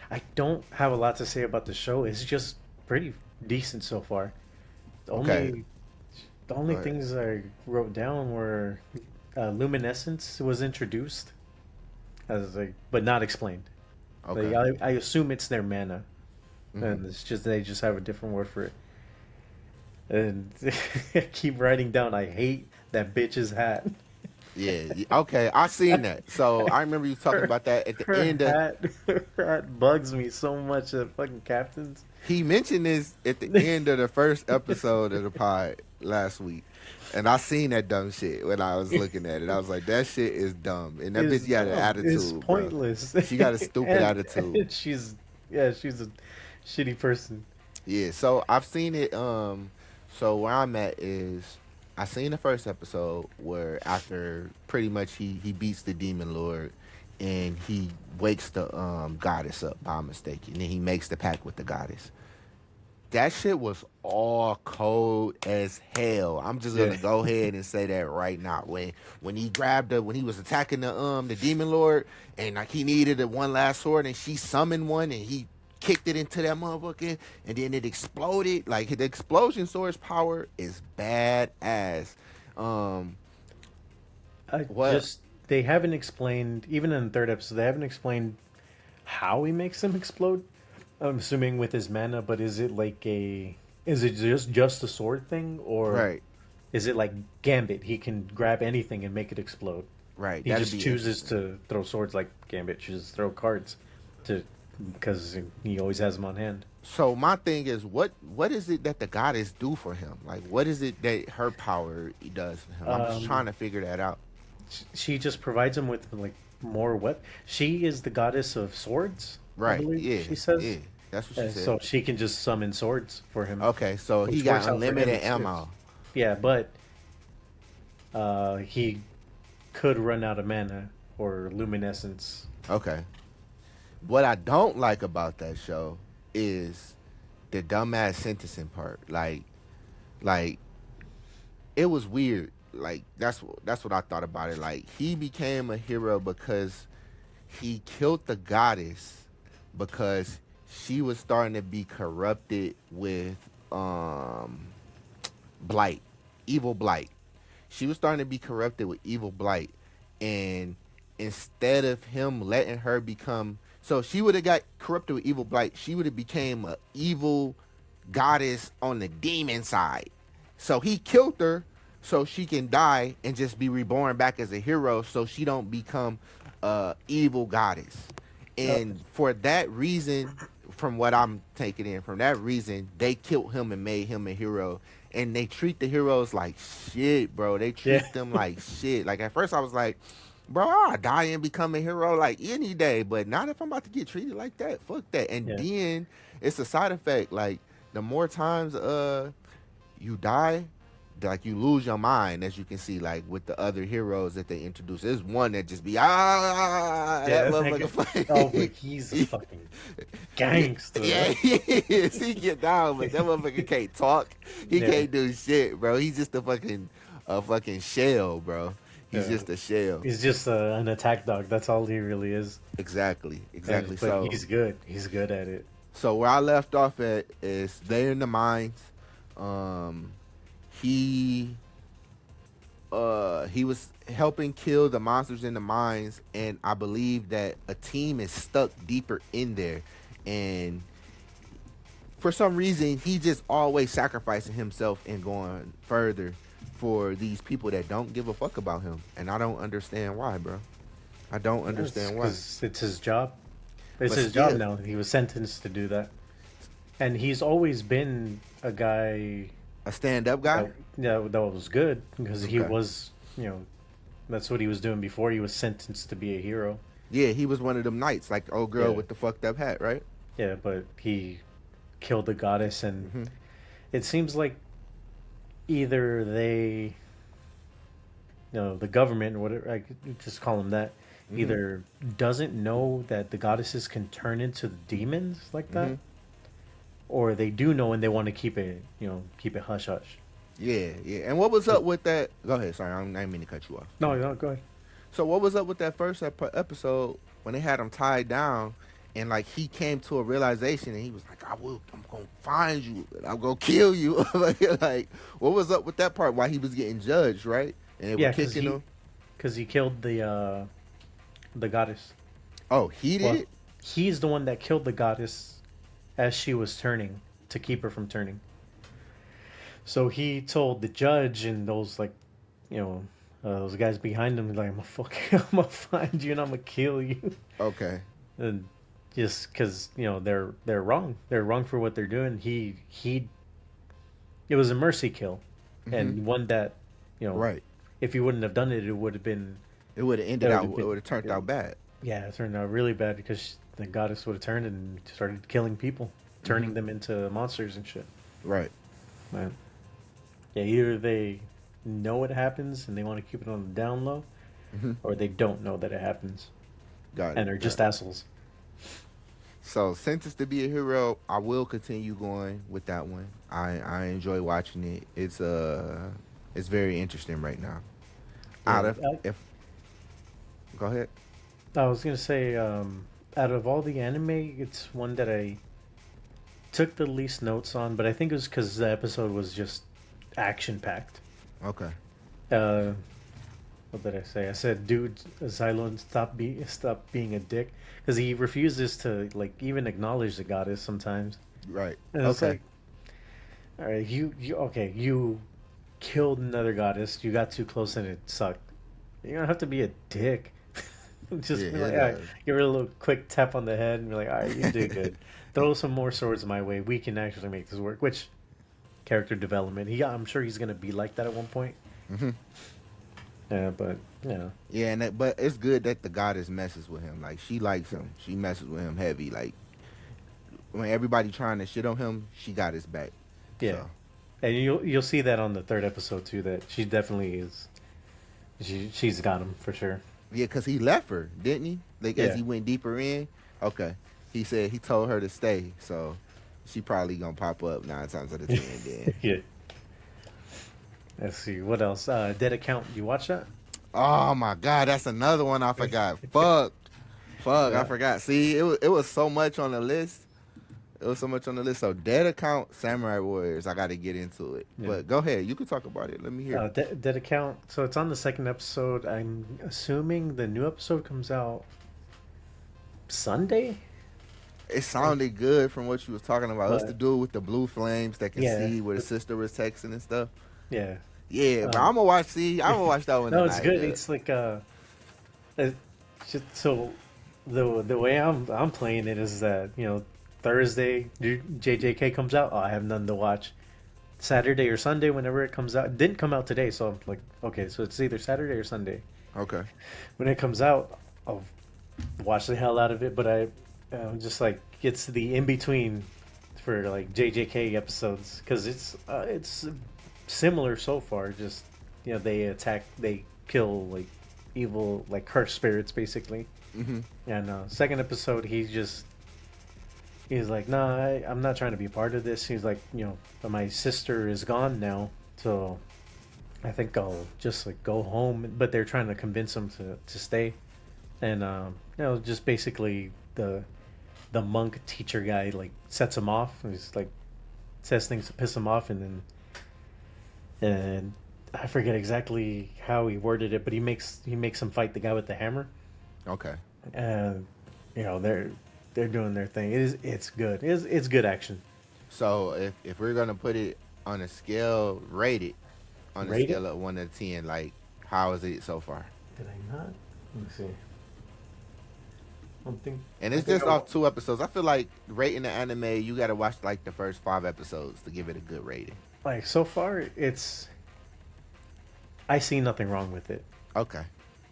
I don't have a lot to say about the show. It's just pretty decent so far. The Okay. only the only Go ahead. things I wrote down were luminescence was introduced as but not explained. Like Okay. I assume it's their mana, Hmm. and it's just they just have a different word for it. And I keep writing down. I hate that bitch's hat. Yeah. Okay. I seen that. So I remember you talking her, about that at the her end of. hat, her hat bugs me so much. At fucking captains. He mentioned this at the end of the first episode of the pod last week, and I seen that dumb shit when I was looking at it. I was like, that shit is dumb, and that Is bitch got an dumb. Is attitude, bro. pointless. She got a stupid attitude. And she's a shitty person. Yeah, so I've seen it. So where I'm at is I seen the first episode where after pretty much he beats the demon lord and he wakes the goddess up by mistake, and then he makes the pact with the goddess. That shit was all cold as hell. I'm just Yeah. gonna go ahead and say that right now. When he grabbed when he was attacking the demon lord, and like he needed a one last sword, and she summoned one, and he kicked it into that motherfucker, and then it exploded. Like the explosion sword's power is badass. Um, I what? just they haven't explained even in the third episode. They haven't explained how he makes them explode. I'm assuming with his mana, but is it just a sword thing, or Right, is it like Gambit? He can grab anything and make it explode. right. He That'd just be chooses interesting. to throw swords like Gambit chooses to throw cards to because he always has them on hand. So my thing is, what is it that the goddess do for him? Like, what is it that her power does for him? I'm just trying Um, to figure that out. she just provides him with like more what she is the goddess of swords, I Right? believe Yeah, she says. yeah. That's what she said. So she can just summon swords for him, Okay, so he which got works out for him. unlimited It's good. ammo. Yeah, but he could run out of mana or luminescence. Okay. What I don't like about that show is the dumbass sentencing part. Like it was weird. Like that's what I thought about it. Like he became a hero because he killed the goddess because she was starting to be corrupted with blight, evil blight. She was starting to be corrupted with evil blight, and instead of him letting her become, so she would have got corrupted with evil blight. She would have became a evil goddess on the demon side. So he killed her so she can die and just be reborn back as a hero, so she don't become a evil goddess. Uh, And for that reason, from what I'm taking in, from that reason, they killed him and made him a hero. And they treat the heroes like shit, bro. They yeah, treat them like shit. Like at first I was like, bro, I'll die and become a hero like any day, but not if I'm about to get treated like that. Fuck that. And yeah. then it's a side effect. Like the more times you die, like you lose your mind, as you can see, like with the other heroes that they introduce. There's one that just be that Yeah, that motherfucker nigga. Oh, but fight. he's a fucking gangster. Yeah, Huh? he is. He get down, but that motherfucker can't talk. He Yeah, can't do shit, bro. He's just a fucking shell, bro. He's yeah. just a shell. He's just an attack dog. That's all he really is. Exactly, And exactly. but So, he's good. He's good at it. so where I left off at is they in the mines. Um, he he was helping kill the monsters in the mines, and I believe that a team is stuck deeper in there, and for some reason he just always sacrificing himself and going further for these people that don't give a fuck about him, and I don't understand why, bro. I don't That's understand why. because it's his job. It's But his job still, now. He was sentenced to do that, and he's always been a guy a stand-up guy. that was good because he Okay. was, you know, that's what he was doing before he was sentenced to be a hero. Yeah, he was one of them knights, like the old girl Yeah, with the fucked up hat, right? yeah, but he killed the goddess, and Hmm. it seems like either they, the government or whatever, I could just call them that, Hmm. either doesn't know that the goddesses can turn into demons like that, Hmm. or they do know and they want to keep it hush hush. Yeah, yeah. And what was up with that? Go ahead. Sorry, I didn't mean to cut you off. No, no, go ahead. So what was up with that first episode when they had him tied down, and like he came to a realization, and he was like, I'm gonna find you, and I'm gonna kill you." Like, what was up with that part? Why he was getting judged, right? And they were Yeah, kicking him. because he killed the goddess. Oh, he Well, did. he's the one that killed the goddess as she was turning to keep her from turning. So he told the judge and those like, those guys behind him like, I'm gonna find you and I'm gonna kill you, Okay. and just because they're wrong. They're wrong for what they're doing. He it was a mercy kill, Hmm. and one that you know Right. if he wouldn't have done it, it would have been It would have it ended would out. have It would have turned been out bad. yeah, it turned out really bad because the goddess would have turned and started killing people, turning Hmm. them into monsters and shit. Right. Man. Yeah, either they know it happens and they want to keep it on the down low, Hmm. or they don't know that it happens Got it. and they're Got just it. assholes. So, Sentenced to Be a Hero, I will continue going with that one. I enjoy watching it. It's very interesting right now. Out Yeah, of if Go ahead. I was gonna say, out of all the anime, it's one that I took the least notes on, but I think it was because the episode was just action packed. Okay. Uh, what did I say? I said, "Dude, Xylon, stop being a dick," because he refuses to like even acknowledge the goddess sometimes. Right. And it's Okay. like, all right, you killed another goddess. You got too close and it sucked. You don't have to be a dick. Just be Yeah, like, it all right, does. give her a little quick tap on the head and be like, all right, you did good. Throw some more swords my way. We can actually make this work. Which character development? I'm sure he's gonna be like that at one point. Hmm. Yeah, but yeah, Yeah, but it's good that the goddess messes with him. Like she likes yeah, him. She messes with him heavy. Like when everybody trying to shit on him, she got his back. yeah. So And you'll see that on the third episode too. That she definitely is. She's got him for sure. yeah, cause he left her, didn't he? Like as Yeah, he went deeper in. Okay, he said he told her to stay. So she probably gonna pop up 9 times out of 10. Then yeah. Let's see what else. Dead account. You watch that? oh my god, that's another one I forgot. Fuck, I Yeah, forgot. See, it was so much on the list. It was so much on the list. So dead account, Samurai Warriors. I got to get into it. yeah. But go ahead, you can talk about it. Let me hear. Dead account. So it's on the second episode. I'm assuming the new episode comes out Sunday. It sounded good from what you was talking about. What's the But dude with the blue flames that can yeah, see where the sister was texting and stuff? yeah. Yeah, but Um, I'm gonna watch. See, I'm gonna watch that one no, it's tonight. good. It's like it- so the way I'm playing it is that Thursday JJK comes out. Oh, I have nothing to watch. Saturday or Sunday, whenever it comes out. It didn't come out today, so I'm like, okay, so it's either Saturday or Sunday. Okay. When it comes out, I'll watch the hell out of it. But just like it's the in between for like JJK episodes because it's similar so far. Just they kill like evil like cursed spirits basically. Mm-hmm. And second episode, he's like, nah, I'm not trying to be part of this. He's like, my sister is gone now, so I think I'll just like go home. But they're trying to convince him to stay, and just basically the monk teacher guy like sets him off. He's like says things to piss him off, and I forget exactly how he worded it, but he makes him fight the guy with the hammer, Okay. and they're doing their thing. It's good. It's good action. So if we're gonna put it on a scale, rate it on a Rate it? scale of 1 to 10, like how is it so far? Did I not? Let me see. I don't think. And I it's think just off 2 episodes. I feel like rating the anime, you gotta watch like the first 5 episodes to give it a good rating. like so far it's. I see nothing wrong with it. Okay.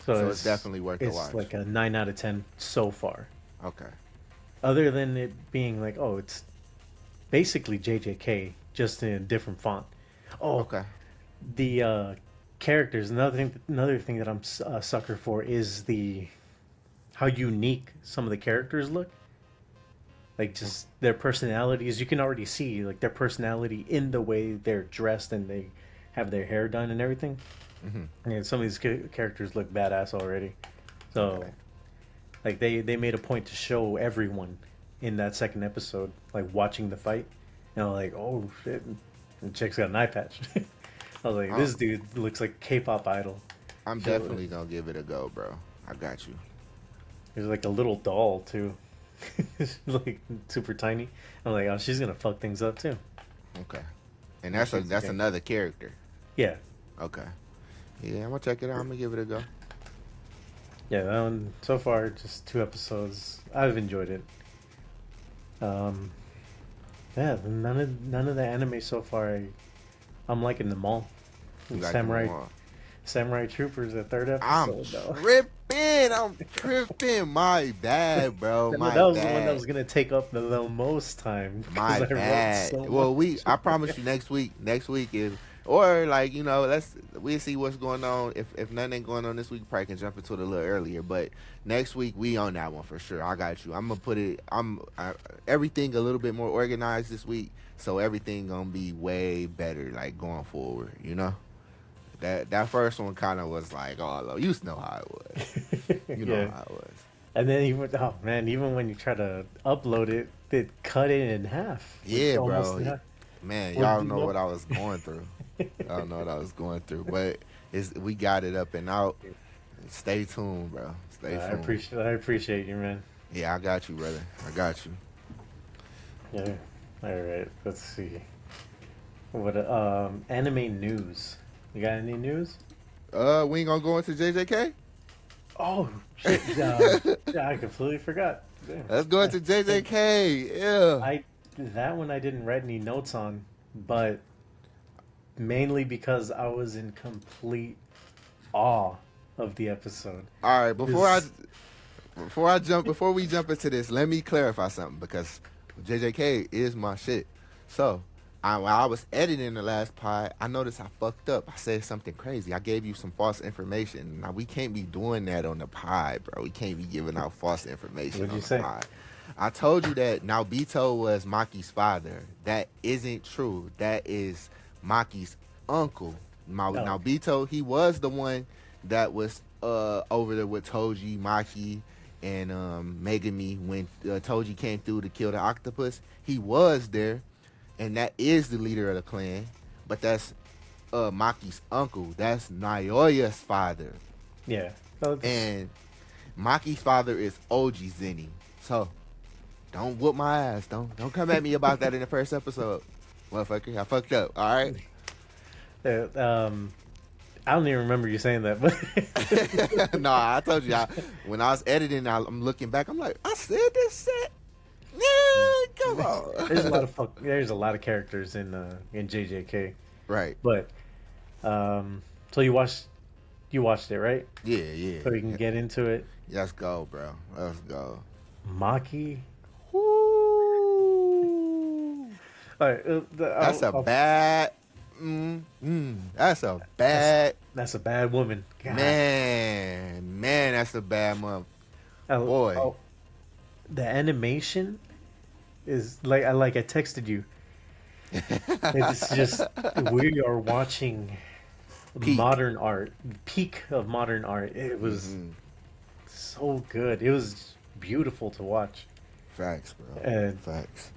So So it's definitely worth the it's watch. like a 9 out of 10 so far. Okay. Other than it being like, oh, it's basically JJK just in a different font. Oh, Okay. the characters. Another thing that I'm a sucker for is the how unique some of the characters look. Like just their personalities. You can already see like their personality in the way they're dressed and they have their hair done and everything. Hmm. And some of these characters look badass already. So Okay. like they made a point to show everyone in that second episode like watching the fight. And I'm like, oh shit, the chick's got an eye patch. I was like, Oh, this dude looks like a K-pop idol. I'm So definitely gonna give it a go, bro. I got you. there's like a little doll too, like super tiny. I'm like, oh, she's gonna fuck things up too. Okay. And Yeah, that's another character. Yeah, Okay. Yeah, I'm gonna check it out. I'm gonna give it a go. yeah. That one so far, just 2 episodes. I've enjoyed it. Um, yeah, none of the anime so far. I'm liking them all. You like them Samurai all. Samurai Troopers, the third I'm episode though. tripping. I'm tripping. My bad, bro. That My was the one that was bad. gonna take up the most time because My I wrote bad. so Well, much. I promise you next week. Next week is or like we'll see what's going on. If nothing ain't going on this week, probably can jump into it a little earlier. But next week we on that one for sure. I got you. I'm gonna put it. Everything a little bit more organized this week, so everything gonna be way better like going forward. That first one kind of was like, oh, you know how it was. You know Yeah, how it was. and then even when you try to upload it, it cut it in half, like Yeah, almost bro. half. Man, Or y'all do know you what I was going through. Y'all know what I was going through. But we got it up and out. Stay tuned, bro. Stay tuned. I appreciate you, man. Yeah, I got you, brother. I got you. Yeah. All right. Let's see. What anime news? You got any news? We ain't gonna go into JJK? Oh shit! Yeah, I completely forgot. Damn. Let's go into JJK. Yeah. I that one I didn't write any notes on, but mainly because I was in complete awe of the episode. All right. Is Before we jump into this, let me clarify something because JJK is my shit. So, when I was editing the last pod, I noticed I fucked up. I said something crazy. I gave you some false information. Now we can't be doing that on the pod, bro. We can't be giving out false information what'd you on the say? pod. I told you that Naobito was Maki's father. That isn't true. That is Maki's uncle. No. Naobito, he was the one that was over there with Toji, Maki, and Megami when Toji came through to kill the octopus. He was there, and that is the leader of the clan. But that's Maki's uncle. That's Naoya's father, Yeah. Oh, and Maki's father is Oji Zenny. So don't whoop my ass. Don't come at me about that in the first episode, motherfucker. I fucked up. All right. I don't even remember you saying that, but No, I told you. When I was editing, I'm looking back. I'm like, I said this shit. Yeah, come there's a on. lot of there's a lot of characters in JJK. Right. But so you watched it, right? Yeah, yeah. So we can get into it. Let's go, bro. Let's go. Maki. Woo. All right, That's a bad. That's a bad that's a bad woman. God. man. That's a bad month, boy. The animation is like I texted you. It's just we are watching Peak. modern art, peak of modern art. It was so good. It was beautiful to watch. Facts, bro. And Facts.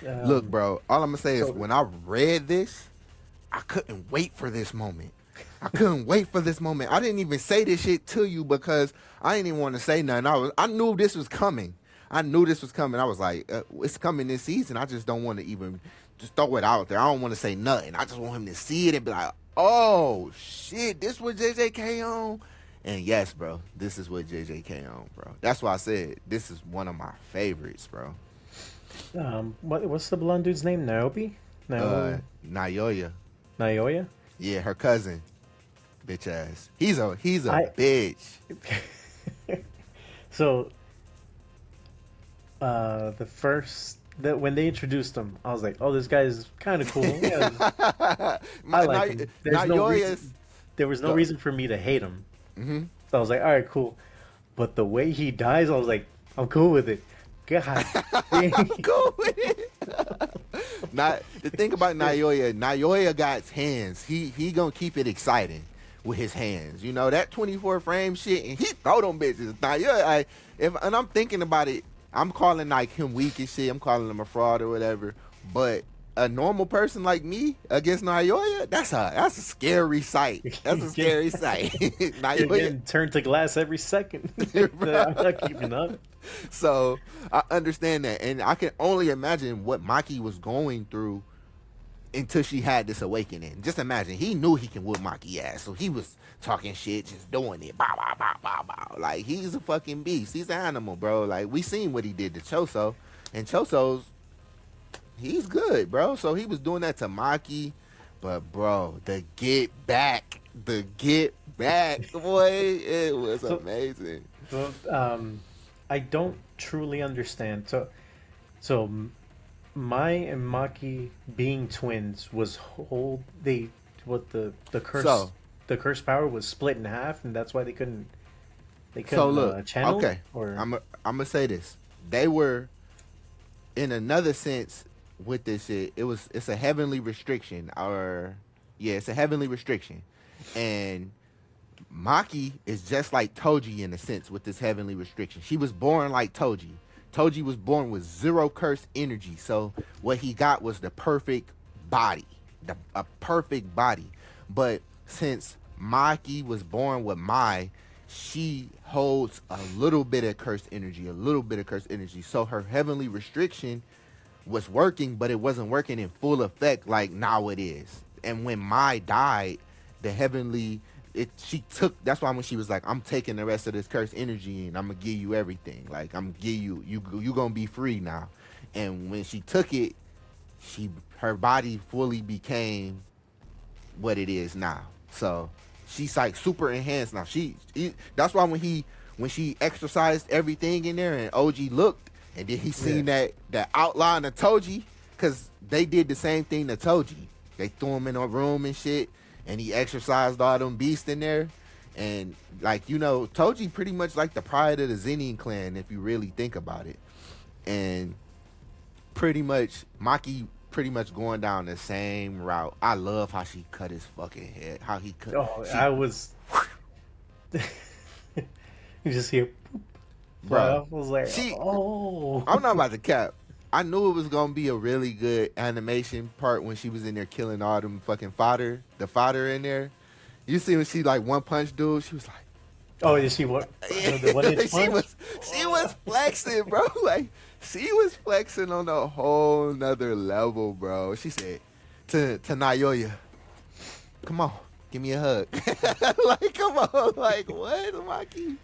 um, Look, bro. All I'm gonna say is so when I read this, I couldn't wait for this moment. I couldn't wait for this moment. I didn't even say this shit to you because I didn't even want to say nothing. I knew this was coming. I knew this was coming. I was like, it's coming this season. I just don't want to even just throw it out there. I don't want to say nothing. I just want him to see it and be like, oh shit, this what JJK on. And yes, bro, this is what JJK on, bro. That's why I said this is one of my favorites, bro. what's the blonde dude's name? Niobe? No, Naoya. Naoya. Yeah, her cousin. Bitch ass. He's a I bitch. so the first that when they introduced him, I was like, oh, this guy is kind of cool. Yeah, I like him. Naoya's. There was no Go. reason for me to hate him. Mm-hmm. So I was like, all right, cool. But the way he dies, I was like, I'm cool with it. God dang. Go with it. Not the thing about Naoya. Naoya got hands. He gonna keep it exciting with his hands. You know that 24 frame shit, and he throw them bitches. Naoya, and I'm thinking about it. I'm calling like him weak and shit. I'm calling him a fraud or whatever. But a normal person like me against Naoya, that's a scary sight. That's a scary sight. You're Naoya. getting turned to glass every second. I'm not keeping up. So I understand that, and I can only imagine what Maki was going through until she had this awakening. Just imagine, he knew he can whoop Maki ass, so he was talking shit, just doing it, bow, bow, bow, bow, bow. Like he's a fucking beast. He's an animal, bro. Like we seen what he did to Choso, and Choso's he's good, bro. So he was doing that to Maki, but bro, the get back, boy, it was So, amazing. so I don't truly understand. So Mai and Maki being twins was whole. The curse So the curse power was split in half, and that's why they So couldn't look, channel it? okay, Or I'm gonna say this. They were, in another sense, with this shit. It's a heavenly restriction, or yeah, it's a heavenly restriction, and Maki is just like Toji in a sense with this heavenly restriction. She was born like Toji. Toji was born with zero curse energy, so what he got was the perfect body, a perfect body. But since Maki was born with Mai, she holds a little bit of cursed energy, So her heavenly restriction was working, but it wasn't working in full effect like now it is. And when Mai died, the heavenly she took. That's why when she was like, I'm taking the rest of this cursed energy and I'm gonna give you everything. Like I'm give you gonna be free now. And when she took it, she her body fully became what it is now. So she's like super enhanced now. That's why when she exercised everything in there and OG looked and then he Yeah. seen that outline of Toji, because they did the same thing to Toji. They threw him in a room and shit, and he exercised all them beasts in there. And like Toji pretty much like the pride of the Zenin clan if you really think about it. And pretty much Maki pretty much going down the same route. I love how she cut his fucking head. How he cut Oh, she I was. You just hear fly bro. off. I was like, She oh. I'm not about to cap. I knew it was gonna be a really good animation part when she was in there killing all them fucking the fodder in there. You see when she like one punch dude, she was like, Oh, is she what? The one inch she punch? was flexing, bro. Like she was flexing on a whole nother level, bro. She said to Naoya, "Come on, give me a hug." Like, come on, like what, Maki?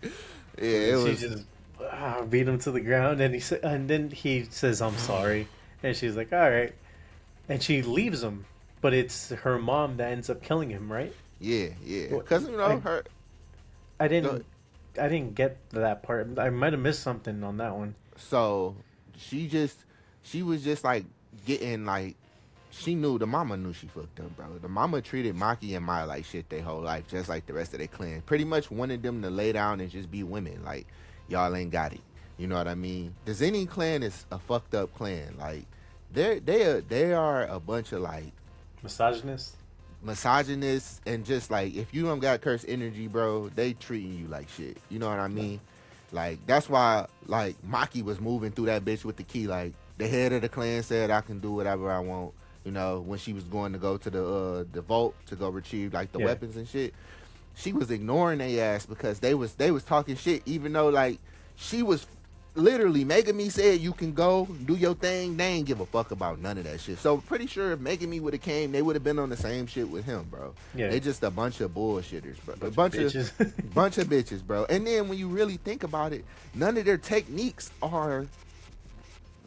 Yeah, it She was. just beat him to the ground, and and then he says, "I'm sorry," and she's like, "All right," and she leaves him, but it's her mom that ends up killing him, right? Yeah, yeah. Well, Cause I her. I The, didn't get that part. I might have missed something on that one. so she was just like getting like she knew the mama knew she fucked up, bro. The mama treated Maki and Mai like shit their whole life, just like the rest of their clan. Pretty much wanted them to lay down and just be women. Like y'all ain't got it. You know what I mean? The Zenin clan is a fucked up clan. Like they are a bunch of like Misogynist. misogynists and just like if you don't got cursed energy, bro, they treating you like shit. You know what I mean? Like that's why like Maki was moving through that bitch with the key. Like the head of the clan said I can do whatever I want. You know, when she was going to go to the vault to go retrieve like the Yeah. weapons and shit, she was ignoring their ass because they was talking shit. Even though like she was literally Megami said you can go do your thing. They ain't give a fuck about none of that shit. So pretty sure if Megami would have came, they would have been on the same shit with him, bro. Yeah. They just a bunch of bullshitters, bro. A Bunch bunch of of bitches. bunch of bitches, bro. And then when you really think about it, none of their techniques are.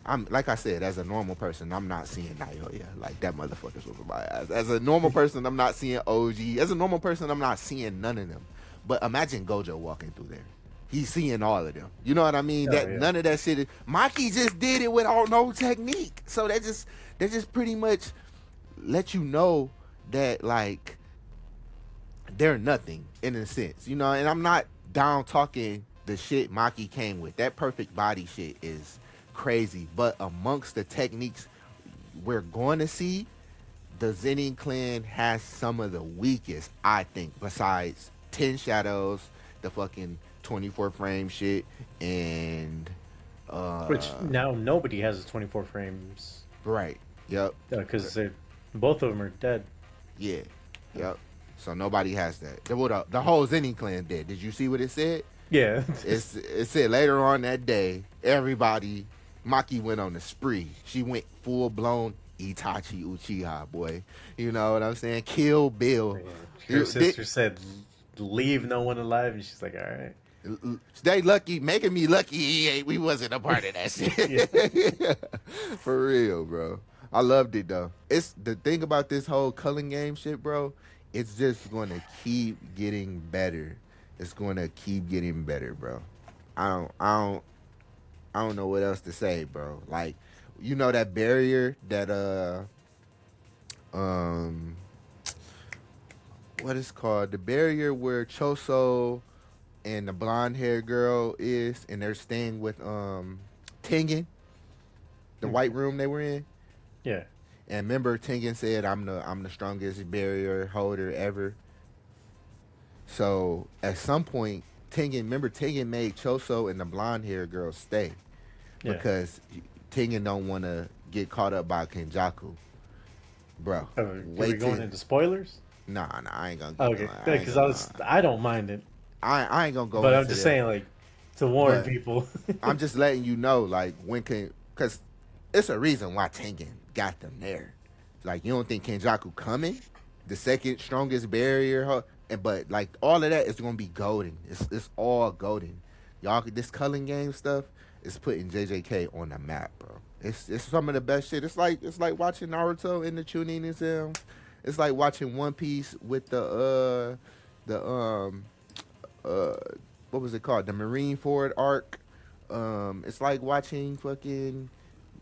I'm like I said, as a normal person, I'm not seeing Naoya like that motherfucker's whooping my ass. As a normal person, I'm not seeing OG. As a normal person, I'm not seeing none of them. But imagine Gojo walking through there. He's seeing all of them. You know what I mean? Oh That yeah. none of that shit. Maki just did it without no technique. So they just pretty much let you know that like they're nothing in a sense. You know, and I'm not down talking the shit Maki came with. That perfect body shit is crazy. But amongst the techniques we're going to see, the Zenin clan has some of the weakest, I think, besides 10 Shadows, the fucking 24 frame shit, and Which uh now nobody has 24 frames right. Yep. because both of them are dead. Yeah. Yep. So nobody has that. The whole Zenin clan did. Did you see what it said? Yeah. It said later on that day, everybody Maki went on a spree. She went full blown Itachi Uchiha, boy. You know what I'm saying? Kill Bill. Her They, sister said, "Leave no one alive," and she's like, "All right." they lucky, making me lucky we wasn't a part of that Yeah. shit. For real, bro. I loved it though. It's the thing about this whole culling game shit, bro. It's just gonna keep getting better. It's gonna keep getting better, bro. I don't know what else to say, bro. Like, you know that barrier that um what is called the barrier where Choso and the blonde haired girl is, and they're staying with Tengen, the white room they were in. Yeah. And remember, Tengen said, I'm the strongest barrier holder ever." So at some point, Tengen made Choso and the blonde haired girl stay Yeah. because Tengen don't want to get caught up by Kenjaku, bro. Are we Wait going till into spoilers? nah, I ain't gonna get Okay, no, because I don't mind it, I ain't gonna go but I'm into just that. saying like to warn But people. I'm just letting you know, like because it's a reason why Tengen got them there. Like you don't think Kenjaku coming, the second strongest barrier, And but like all of that is gonna be golden. It's all golden. Y'all, this culling game stuff is putting JJK on the map, bro. It's some of the best shit. It's like watching Naruto in the Chunin Exam. It's like watching One Piece with the uh what was it called? The Marine Ford arc. It's like watching fucking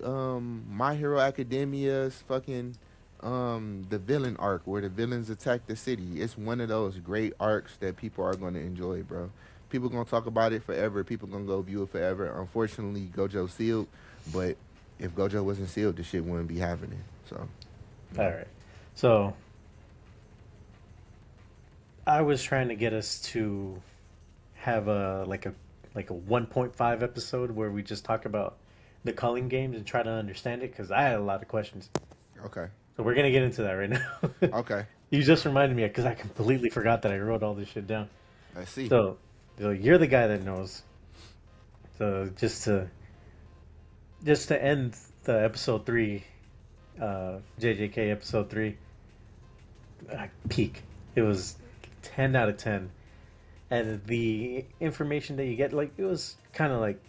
My Hero Academia's fucking the villain arc where the villains attack the city. It's one of those great arcs that people are gonna enjoy, bro. People gonna talk about it forever. People gonna go view it forever. Unfortunately, Gojo sealed, but if Gojo wasn't sealed, the shit wouldn't be happening. So, All right. So I was trying to get us to have a 1.5 episode where we just talk about the culling games and try to understand it because I had a lot of questions. okay, So we're gonna get into that right now. okay, You just reminded me because I completely forgot that I wrote all this shit down. let's see. So, so you're the guy that knows. So just to end the episode 3, JJK episode 3, peak. It was 10 out of 10, and the information that you get, like, it was kind of like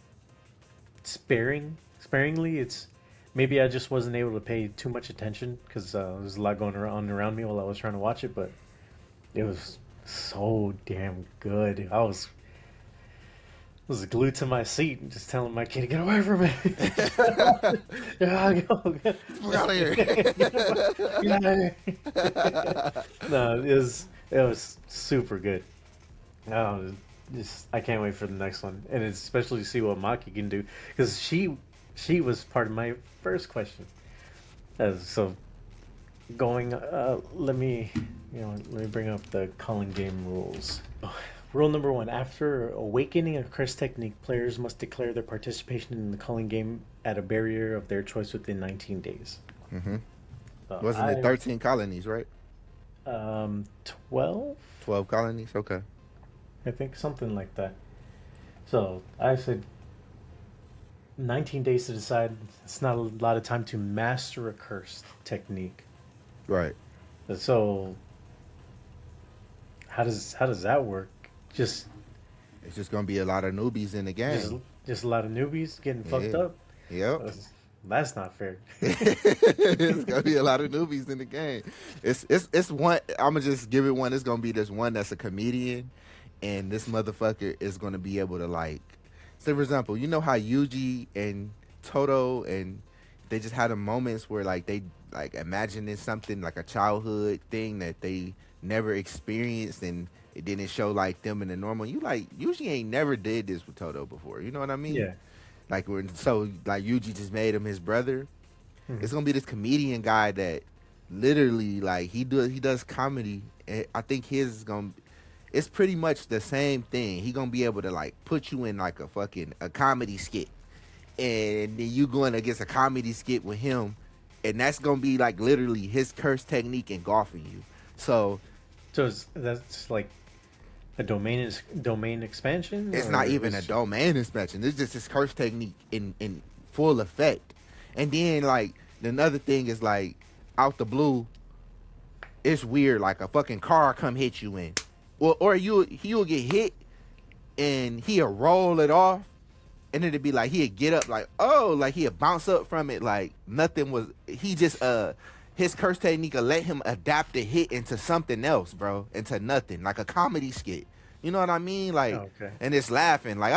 sparingly. It's maybe I just wasn't able to pay too much attention because there's a lot going on around me while I was trying to watch it, but it was so damn good. I was glued to my seat and just telling my kid to get away from me. Yeah, go, get, Fuck out of here. get out of here. No, it was super good. Oh, just I can't wait for the next one, and especially see what Maki can do because she was part of my first question. So going, let me bring up the calling game rules. Rule number 1: after awakening a curse technique, players must declare their participation in the calling game at a barrier of their choice within 19 days. Mm-hmm. So Wasn't it 13 colonies, right? 12, 12 colonies. Okay. I think, something like that. So I said 19 days to decide. It's not a lot of time to master a curse technique. Right. So how does that work? Just It's just gonna be a lot of newbies in the just game. just a lot of newbies getting fucked Yeah. up. Yep. That's not fair. It's gonna be a lot of newbies in the game. It's one. I'm gonna just give it one. It's gonna be this one that's a comedian, and this motherfucker is gonna be able to like. So for example, you know how Yuji and Toto and they just had a moments where like they like imagining something like a childhood thing that they never experienced and it didn't show like them in the normal. You like Yuji ain't never did this with Toto before. You know what I mean? Yeah. Like when so like Yuji just made him his brother. Mhm. It's gonna be this comedian guy that literally like he does comedy. And I think his is gonna it's pretty much the same thing. He gonna be able to like put you in like a comedy skit, and then you going against a comedy skit with him, and that's gonna be like literally his curse technique engulfing you. So So that's like a domain expansion, it's or not even a it's domain inspection. It's just his curse technique in full effect. And then like another thing is like out the blue, it's weird. Like a fucking car come hit you in, or he'll get hit and he'll roll it off, and it'd be like he'd get up like oh like he'd bounce up from it like nothing was. He just his curse technique will let him adapt the hit into something else, bro, into nothing like a comedy skit. You know what I mean? Like, oh, okay. and it's laughing like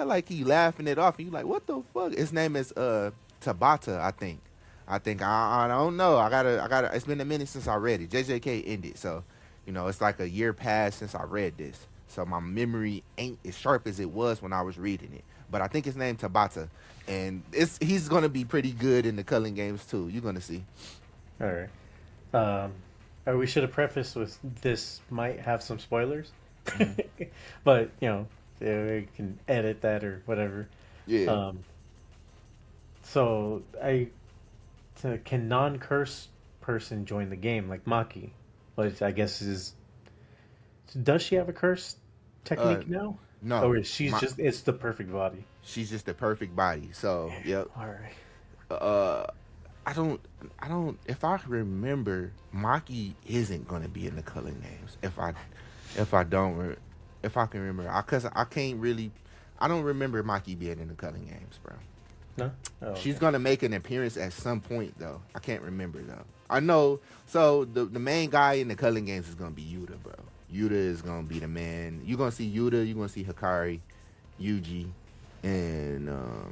like he laughing it off. And you like what the fuck? His name is Tabata, I think. I don't know. I gotta. It's been a minute since I read it. JJK ended, so it's like a year past since I read this. So my memory ain't as sharp as it was when I was reading it. But I think his name Tabata, and he's gonna be pretty good in the culling games too. You're gonna see. All right. Um, or we should have prefaced with this might have some spoilers, Mhm. but yeah, we can edit that or whatever. Yeah. Um, can non-curse person join the game like Maki, which I guess is does she have a curse Uh, technique now, no. or is she's My, just it's the perfect body? she's just the perfect body. So yep. All right. Uh, I don't. If I remember, Maki isn't gonna be in the culling games. If I don't, if I can remember, cause I can't really, I don't remember Maki being in the Culling Games, bro. No? Oh, She's okay. gonna make an appearance at some point though. I can't remember though. I know. So the main guy in the Culling Games is gonna be Yuta, bro. Yuta is gonna be the man. You're gonna see Yuta. You're gonna see Hikari, Yuji, and uh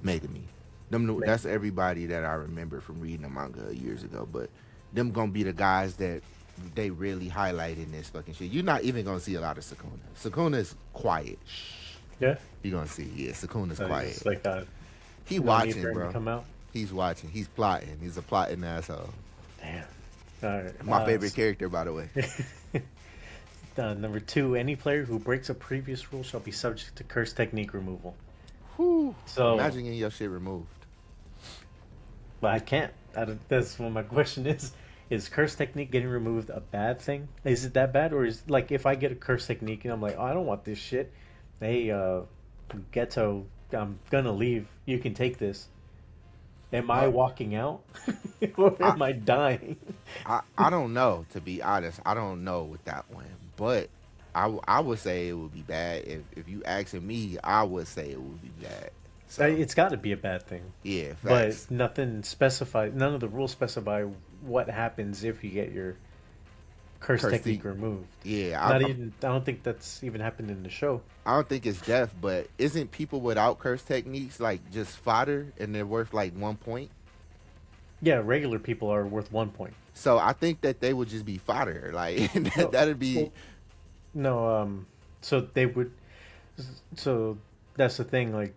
Megami. Maybe. That's everybody that I remember from reading the manga years ago. But them gonna be the guys that they really highlight in this fucking shit. You're not even gonna see a lot of Sukuna. Sukuna's quiet. Shh. Yeah? You gonna see? Yeah, Sukuna's So quiet. he's like, He no need for watching, him to bro. come out? He's watching. He's plotting. He's a plotting asshole. Damn. All right. My favorite character, by the way. Number two, any player who breaks a previous rule shall be subject to curse technique removal. Whew. So, Imagine getting your shit removed. but I can't. That's what my question is. Is curse technique getting removed a bad thing? Is it that bad? Or is, like, if I get a curse technique and I'm like, oh, I don't want this shit. Hey, Ghetto, I'm gonna leave. You can take this. Am I Uh, walking out? Or I, am I dying? I don't know, to be honest. I don't know with that one. But I would say it would be bad. If you asking me, I would say it would be bad. So, It's got to be a bad thing. yeah, But facts. nothing specified. None of the rules specify what happens if you get your curse Kirsty, technique removed. yeah, Not even. I don't think that's even happened in the show. I don't think it's death, but isn't people without curse techniques like just fodder and they're worth like 1 point? Yeah, regular people are worth 1 point. So I think that they would just be fodder. Like No, that'd be well, no. So they would. So that's the thing. Like,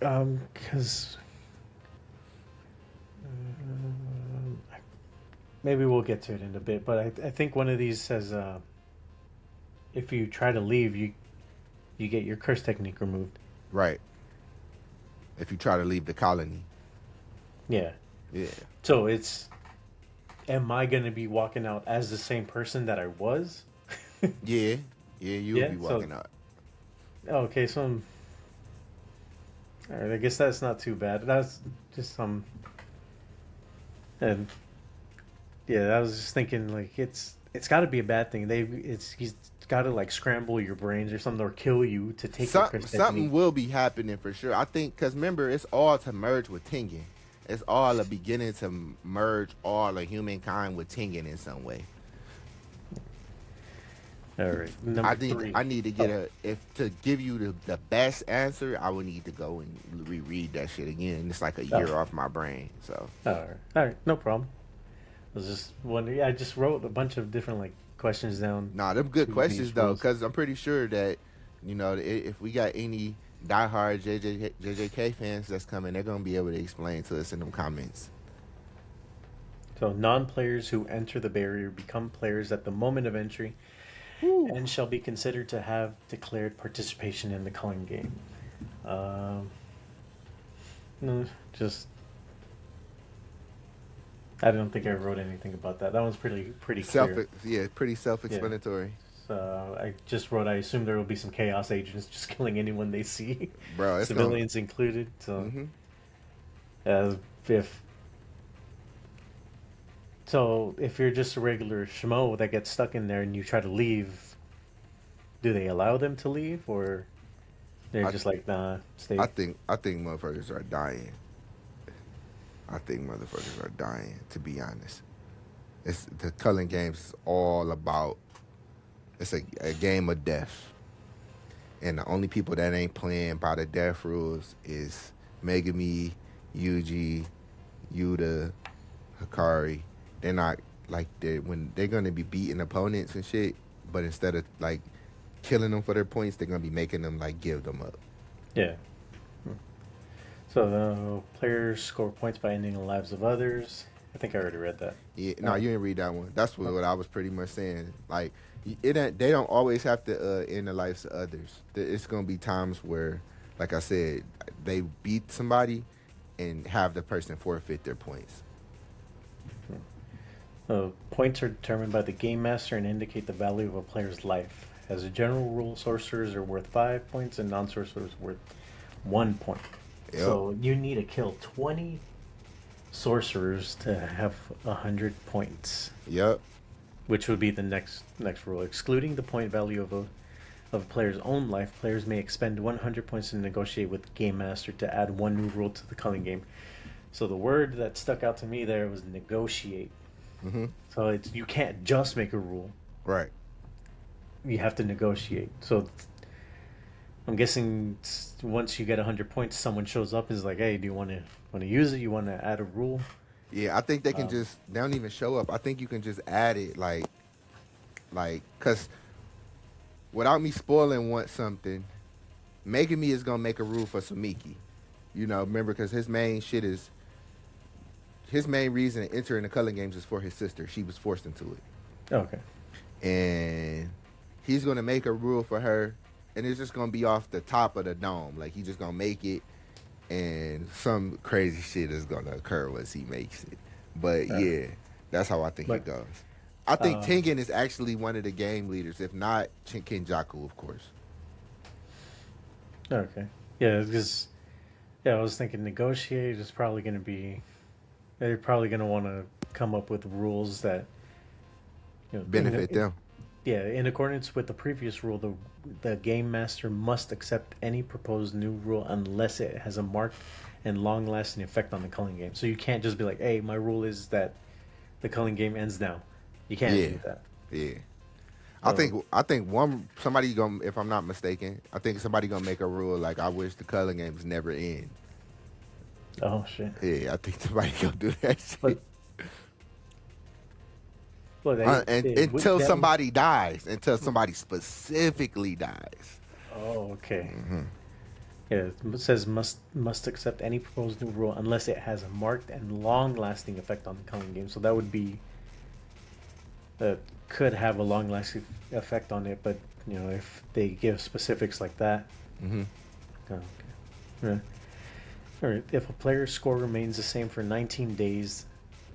because maybe we'll get to it in a bit. But I think one of these says, if you try to leave, you get your curse technique removed. right. If you try to leave the colony. Yeah. Yeah. So it's, am I gonna be walking out as the same person that I was? Yeah. Yeah, you would Yeah. be So walking out. okay. So all right. I guess that's not too bad. That's just some. And yeah, I was just thinking like it's got to be a bad thing. He's got to like scramble your brains or something or kill you to take your curse Something technique. will be happening for sure. I think because remember, it's all to merge with Tengen. It's all a beginning to merge all of humankind with Tengen in some way. All right. Number I three. need to get Oh, a if to give you the best answer. I would need to go and reread that shit again. It's like a oh, year off my brain. So all right. All right. No problem. I was just wondering. I just wrote a bunch of different like questions down nah, them good to questions these though, rules. because I'm pretty sure that if we got any diehard JJK fans that's coming, they're gonna be able to explain to us in them comments. So non-players who enter the barrier become players at the moment of entry Whew. and shall be considered to have declared participation in the culling game. Um, no, just I don't think I wrote anything about that. That one's pretty Self, clear. yeah, pretty Yeah. self-explanatory, I just wrote. I assume there will be some chaos agents just killing anyone they see, bro. It's gonna. civilians included. So, Hmm. uh, if if you're just a regular schmo that gets stuck in there and you try to leave, do they allow them to leave or they're I just like, nah, I stay? think I think motherfuckers are dying. I think motherfuckers are dying. To be honest, it's the Culling Games is all about. It's a game of death, and the only people that ain't playing by the death rules is Megami, Yuji, Yuta, Hikari. They're not like when they're gonna be beating opponents and shit, but instead of like killing them for their points, they're gonna be making them like give them up. Yeah. So the players score points by ending the lives of others. I think I already read that. Yeah, no, Uh, you didn't read that one. That's oh, what I was pretty much saying. Like, it ain't, they don't always have to end the lives of others. It's gonna be times where, like I said, they beat somebody and have the person forfeit their points. Points are determined by the game master and indicate the value of a player's life. As a general rule, sorcerers are worth 5 points and non-sorcerers worth 1 point. Yep. So you need to kill 20 sorcerers to have 100 points, Yep. which would be the next rule. Excluding the point value of a player's own life, players may expend 100 points to negotiate with the game master to add one new rule to the culling game. So the word that stuck out to me there was negotiate. Mm-hmm. So you can't just make a rule; Right. you have to negotiate. So I'm guessing once you get 100 points, someone shows up and is like, "Hey, do you want to use it? You want to add a rule?" Yeah, I think they can Um, just they don't even show up. I think you can just add it cause without me spoiling want something, making me is gonna make a rule for Sumiki. You know, remember because his main reason entering the Culling Games is for his sister. She was forced into it, okay. and he's gonna make a rule for her, and it's just gonna be off the top of the dome. Like he's just gonna make it, and some crazy shit is gonna occur once he makes it. But All right. yeah, that's how I think But it goes. I think um, Tengen is actually one of the game leaders, if not Kenjaku, of course. okay, yeah, because I was thinking negotiate is probably going to be. They're probably going to want to come up with rules that Benefit them. yeah, in accordance with the previous rule, the game master must accept any proposed new rule unless it has a marked and long-lasting effect on the culling game. So you can't just be like, "Hey, my rule is that the culling game ends now." You can't Yeah, do that. yeah. So, I think one somebody gonna, if I'm not mistaken, I think somebody gonna make a rule like I wish the Culling Games never end. oh shit. Yeah, I think somebody gonna do that But shit. well, And until somebody dies, until somebody specifically dies. oh, okay. Yeah, it says must accept any proposed new rule unless it has a marked and long-lasting effect on the culling game. So that would be that could have a long-lasting effect on it, but if they give specifics like that, Mm-hmm. oh, okay. Yeah. All right. If a player's score remains the same for 19 days,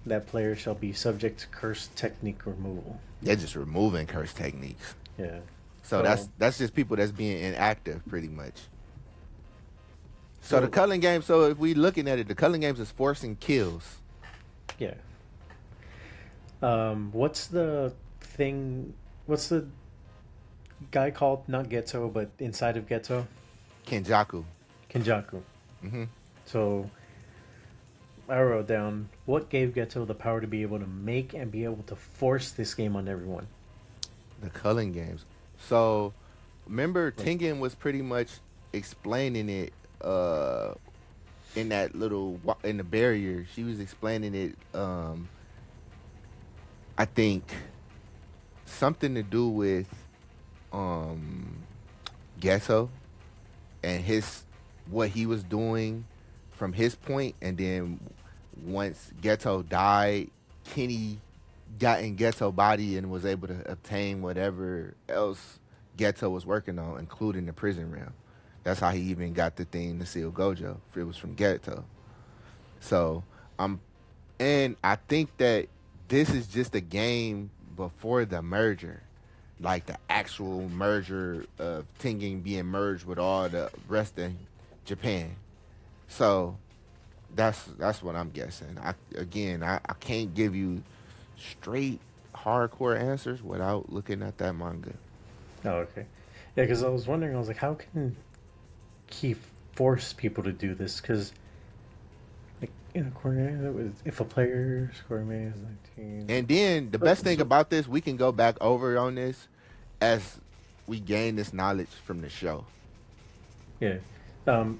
that player shall be subject to curse technique removal. They're just removing curse techniques. Yeah. So So that's just people that's being inactive, pretty much. So the so Culling Game. So if we looking at it, the Culling Games is forcing kills. yeah. What's the thing? What's the guy called? Not Geto, but inside of Geto, Kenjaku. Kenjaku. Mm-hmm. So I wrote down what gave Geto the power to be able to make and be able to force this game on everyone. The Culling Games. So remember, Like, Tengen was pretty much explaining it in that in the barrier. She was explaining it. I think something to do with um, Ghetto and his what he was doing from his point, and then once Ghetto died, Kenny got in Ghetto body and was able to obtain whatever else Ghetto was working on, including the prison realm. That's how he even got the thing to seal Gojo. It was from Ghetto. So I'm, and I think that this is just a game before the merger, like the actual merger of Tengen being merged with all the rest of Japan. So that's what I'm guessing. I can't give you straight hardcore answers without looking at that manga. oh, okay. Yeah, because I was wondering, I was like, how can he force people to do this? Because like in a corner, if a player score remains 19, And then the best but thing so about this, we can go back over on this as we gain this knowledge from the show. yeah, um,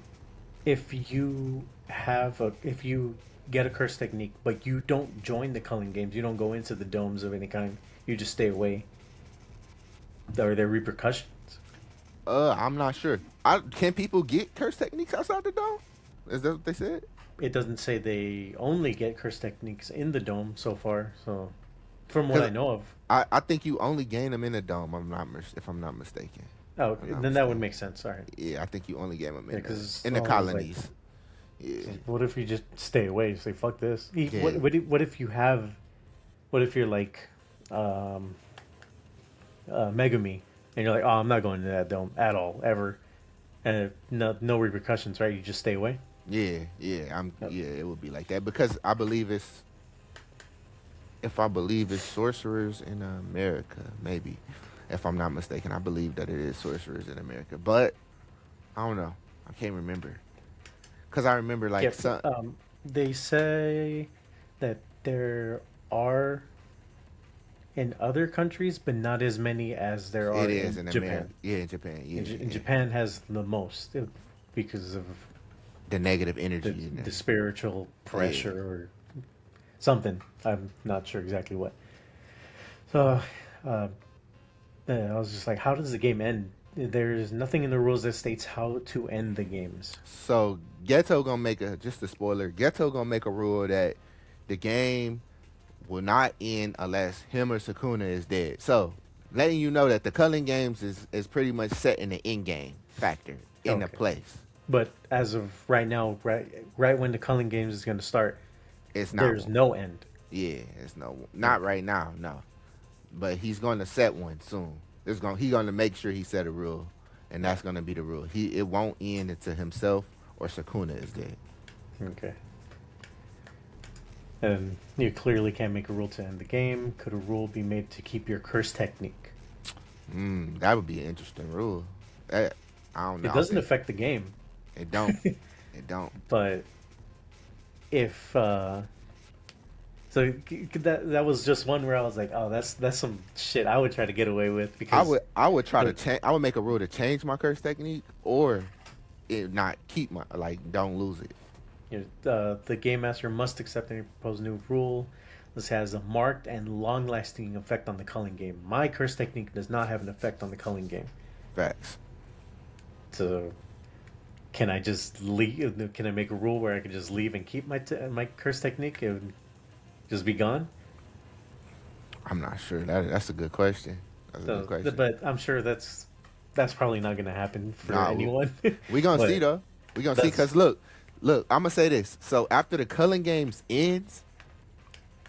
if you get a curse technique, but you don't join the culling games, you don't go into the domes of any kind, you just stay away. Are there repercussions? I'm not sure. Can people get curse techniques outside the dome? Is that what they said? It doesn't say they only get curse techniques in the dome so far. So, from what I Because know of, I think you only gain them in the dome. If I'm not mistaken. oh, If I'm not then that would mistaken. make sense. All right. Yeah, I think you only gain them Yeah, because in I the was like, colonies. Yeah, what if you just stay away? Say fuck this. yeah. What if you have? What if you're like, um, Megami, and you're like, oh, I'm not going to that dome at all ever. And no repercussions, right? You just stay away. Yep. Yeah, it would be like that because I believe it's if I believe it's sorcerers in America, maybe. If I'm not mistaken, I believe that it is sorcerers in America. But I don't know. I can't remember. Cause I remember like Yep. some They say that there are in other countries, but not as many as there it are is in in America. Japan. Yeah, in Japan. Yeah, In yeah. Japan has the most because of The negative energy in the there. spiritual Yeah. pressure or something. I'm not sure exactly what. So, uh, I was just like, how does the game end? There's nothing in the rules that states how to end the games. So Ghetto gonna make a just a spoiler. Ghetto gonna make a rule that the game will not end unless him or Sakuna is dead. So letting you know that the Culling Games is pretty much set in the end game factor in the Okay. place. But as of right now, right when the Culling Games is going to start, It's not there's one. no end. Yeah, it's no not Okay. right now, no. But he's gonna set one soon. He's gonna make sure he set a rule, and All that's gonna be the rule. It won't end until himself or Sakuna is dead. right. Okay. And you clearly can't make a rule to end the game. Could a rule be made to keep your curse technique? That would be an interesting rule. That, I don't know. It I doesn't think affect the game, it don't. It don't. but if that was just one where I was like, oh, that's some shit I would try to get away with because I would try to the change. I would make a rule to change my curse technique, or it not keep my like don't lose it. the game master must accept any proposed new rule. This has a marked and long-lasting effect on the culling game. My curse technique does not have an effect on the culling game. Facts. So, can I just leave? Can I make a rule where I can just leave and keep my curse technique and just be gone? I'm not sure. That's a good question. That's a good So, question. but I'm sure that's probably not going to happen for Nah, anyone. we gonna see But though. We gonna see that's because look. I'm gonna say this. So after the Culling Games ends,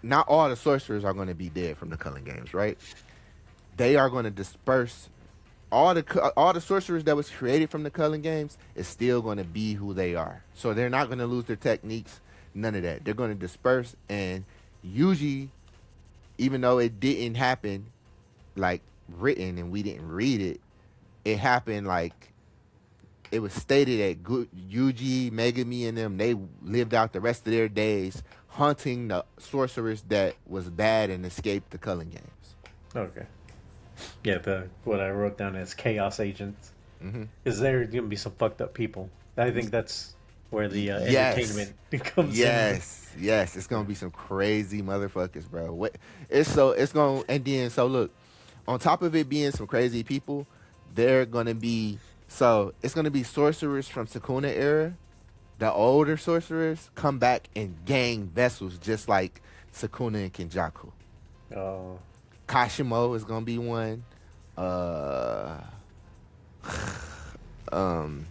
not all the sorcerers are gonna be dead from the Culling Games, right? They are gonna disperse. All the sorcerers that was created from the Culling Games is still gonna be who they are. So they're not gonna lose their techniques. None of that. They're gonna disperse and usually, even though it didn't happen like written and we didn't read it, it happened like it was stated that Yuji, Megami, and them they lived out the rest of their days hunting the sorcerers that was bad and escaped the Culling Games. okay. Yeah, the what I wrote down as chaos agents. Hmm. Is there gonna be some fucked up people? I think that's where the Yes, entertainment comes in. yes. It's gonna be some crazy motherfuckers, bro. What? It's gonna and then so look, on top of it being some crazy people, they're gonna be it's gonna be sorcerers from Sakuna era. The older sorcerers come back and gang vessels just like Sakuna and Kenjaku. Oh, Kashimo is gonna be one. Uh, um,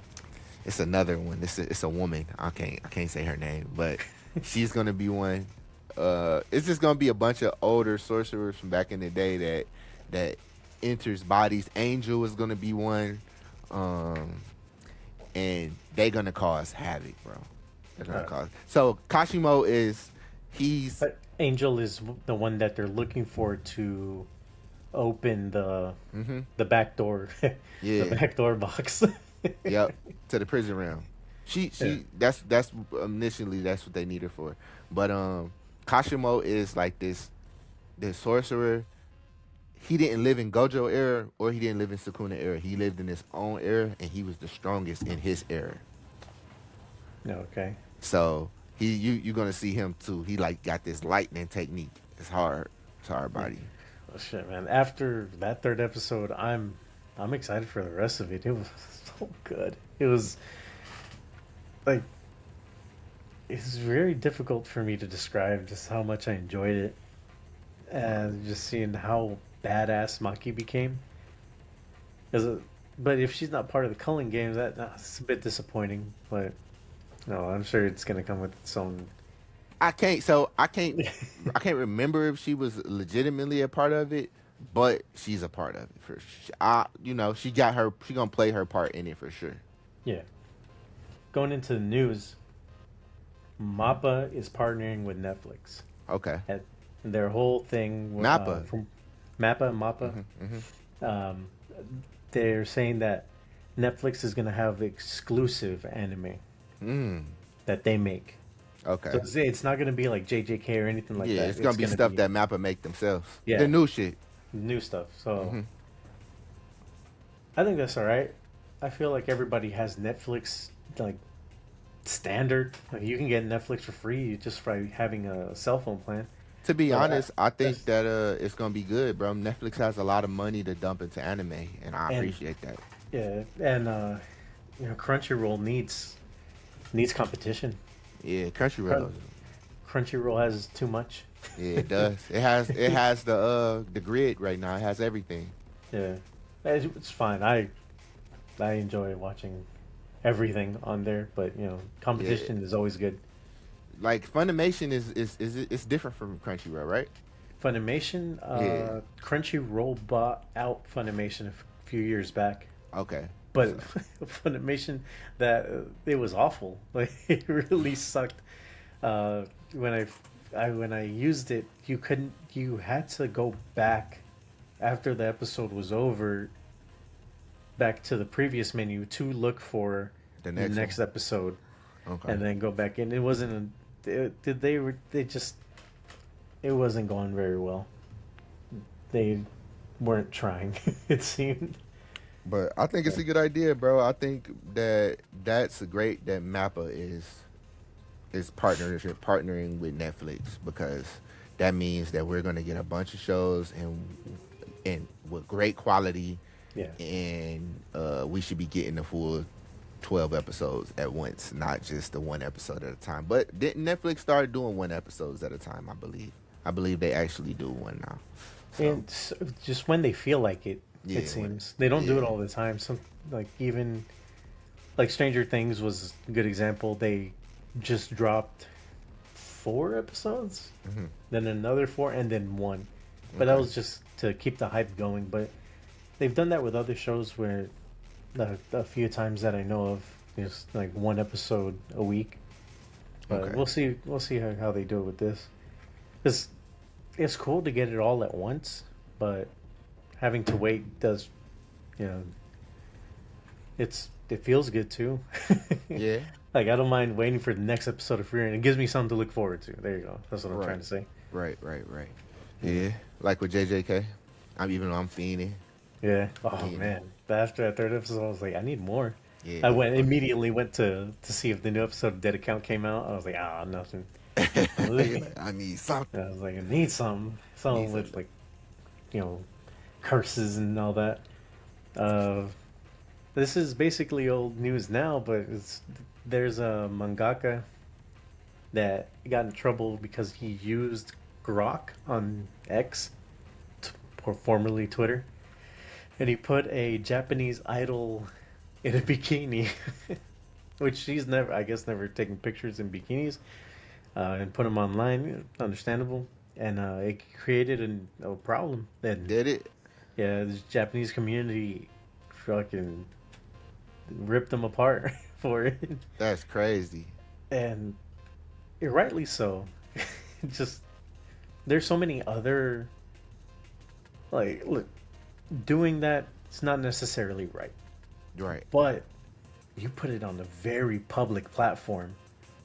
it's another one. It's a woman. I can't say her name, but she's gonna be one. It's just gonna be a bunch of older sorcerers from back in the day that enters bodies. Angel is gonna be one. Um, and they gonna cause havoc, bro. They're gonna cause. So Kashimo is he's but Angel is the one that they're looking for to open mm-hmm, the back door, the yeah, back door box. yep, to the prison realm. Yeah. She that's initially that's what they need her for. But Kashimo is like this sorcerer. He didn't live in Gojo era or he didn't live in Sukuna era. He lived in his own era and he was the strongest in his era. Okay. So you're gonna see him too. He like got this lightning technique. It's hard. It's hard Yeah. body. Well, shit, man. After that third episode, I'm excited for the rest of it. It was so good. It was like it's very difficult for me to describe just how much I enjoyed it, and just seeing how badass Maki became. As a, but if she's not part of the culling games, that's a bit disappointing. But no, I'm sure it's gonna come with its own. I can't remember if she was legitimately a part of it, but she's a part of it for sure. She got her. She gonna play her part in it for sure. Yeah. Going into the news, Mappa is partnering with Netflix. Okay. And their whole thing Mappa. from Mappa, Hmm. Hmm. um, they're saying that Netflix is going to have exclusive anime Mm. that they make. So Okay. it's not going to be like JJk or anything like Yeah, that. it's gonna It's be going to stuff be, that Mappa make themselves. The yeah, new shit. new stuff. So Hmm. I think that's all right. I feel like everybody has Netflix like standard. Like you can get Netflix for free just by having a cell phone plan. To be So honest, I think that's that it's gonna be good, bro. Netflix has a lot of money to dump into anime, and I and appreciate that. yeah, and Crunchyroll needs competition. Yeah, Crun- Crunchyroll. Crunchyroll has too much. Yeah, it does. It has the grid right now. It has everything. Yeah, it's fine. I enjoy watching everything on there, but Yeah, competition is always good. like Funimation is it's different from Crunchyroll, right? Funimation, Yeah. Crunchyroll bought out Funimation a few years back, Okay. but So Funimation that it was awful. Like it really sucked. Uh, when when I used it, you had to go back after the episode was over, back to the previous menu to look for the the next one. next episode, Okay. and then go back in. It wasn't. Did they just? It wasn't going very well. They weren't trying. It seemed. But I think it's a good idea, bro. I think that that's great that Mappa is partnering with Netflix because that means that we're gonna get a bunch of shows and with great quality, Yeah. and we should be getting the full 12 episodes at once, not just the one episode at a time. But didn't Netflix start doing one episodes at a time? I believe they actually do one now. So And just when they feel like it, it yeah, when seems they don't do it yeah. all the time. Some like even like Stranger Things was a good example. They just dropped 4 episodes, Hmm. then another four, and then one. But that Okay. was just to keep the hype going. But they've done that with other shows where a few times that I know of, there's like one episode a week. But Okay. we'll see how they do it with this. It's cool to get it all at once, but having to wait does, you know, it feels good too. Yeah. Like I don't mind waiting for the next episode of Free, and it gives me something to look forward to. There you go. That's what I'm Right. trying to say. Right. Yeah. Yeah. Like with JJk. I'm even though I'm fiending. Yeah. Oh Fiending. man. After that third episode, I was like, I need more. Yeah, I he went fucking immediately went to see if the new episode of Dead Account came out. I was like, ah, nothing. I need something. I was like, I need something, Need something with something. like you know curses and all that. Uh, this is basically old news now, but there's a mangaka that got in trouble because he used Grok on X, formerly Twitter, and he put a Japanese idol in a bikini, which she's never, I guess, never taken pictures in bikinis, and put them online. Understandable, and it created a problem. Then Did it? yeah, the Japanese community fucking ripped them apart for it, That's crazy. and rightly so. Just there's so many other like look, doing that it's not necessarily right, Right. but you put it on a very public platform.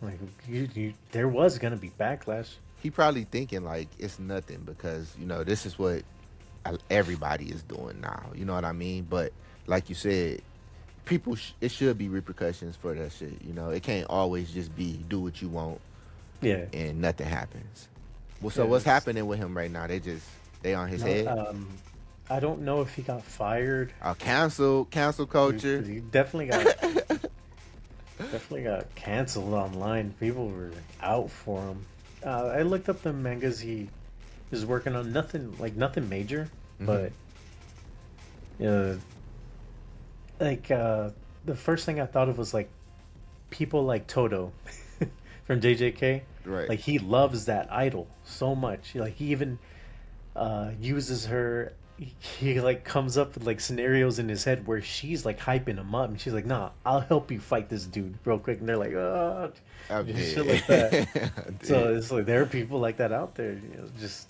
Like there was gonna be backlash. He probably thinking like it's nothing because this is what everybody is doing now. You know what I mean? But like you said, it should be repercussions for that shit. It can't always just be do what you want Yeah, and nothing happens. Well, so yeah. what's happening with him right now? They on his No, head. I don't know if he got fired. Cancel culture. He definitely got canceled online. People were out for him. I looked up the mangas he is working on. Nothing major, Hmm. but uh, the first thing I thought of was like people like Toto from JJK. Right. Like he loves that idol so much. Like he even uses her he like comes up with like scenarios in his head where she's like hyping him up, and she's like, "Nah, I'll help you fight this dude real quick." And they're like, "Oh," I'm just shit like that. dead. I'm So dead. it's like there are people like that out there, just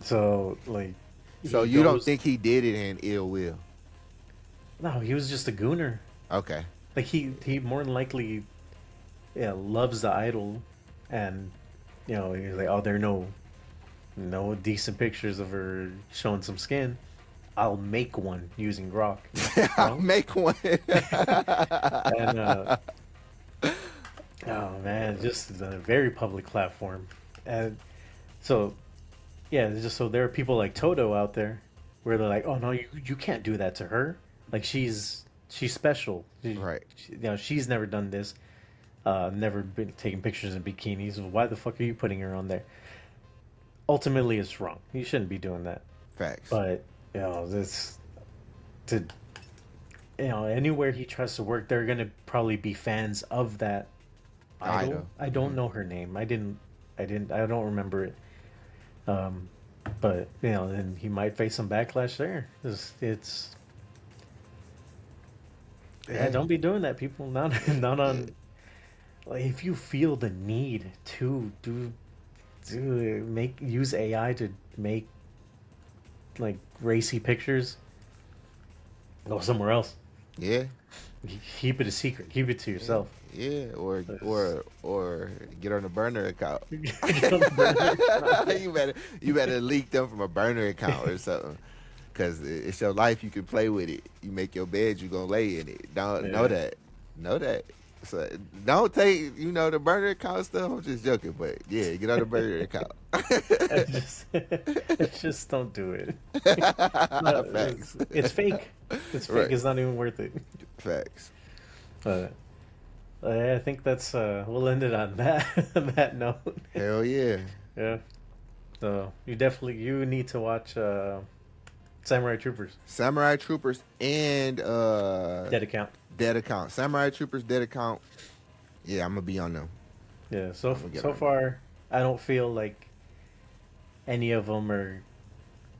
so like So he you don't goes. think he did it in ill will? No, he was just a gooner. Okay. Like he more than likely, yeah, loves the idol, and he's like, oh, there are no decent pictures of her showing some skin. I'll make one using Grok. I'll Well, make one. and oh man, just a very public platform, and so yeah, it's just so there are people like Toto out there where they're like, oh no, you can't do that to her. Like she's special. Right. She's never done this. Never been taking pictures in bikinis. Why the fuck are you putting her on there? Ultimately, it's wrong. You shouldn't be doing that. Facts. But this to anywhere he tries to work, they're gonna probably be fans of that idol. Idol. I don't know her name. I don't remember it. Um, but then he might face some backlash there. It's yeah, Hey. don't be doing that, people. Not not Yeah. on. Like, if you feel the need to make use AI to make like racy pictures, go somewhere else. Yeah. Keep it a secret. Keep it to Yeah. yourself. Yeah. Or That's- or get on a burner account. Get on the burner. You better leak them from a burner account or something. Cause it's your life. You can play with it. You make your bed. You gonna lay in it. Don't know Yeah. that. Know that. So don't take the burner account stuff. I'm just joking, but yeah, get on the burner account. I just don't do it. No, Facts. it's fake. It's fake. Right. It's not even worth it. Facts. But I think that's we'll end it on that that note. Hell yeah. Yeah. So you need to watch Samurai Troopers. Samurai Troopers and Dead account. Dead Account. Samurai Troopers, Dead Account. Yeah, I'm gonna be on them. Yeah. So I'm gonna get so on them. far, I don't feel like any of them are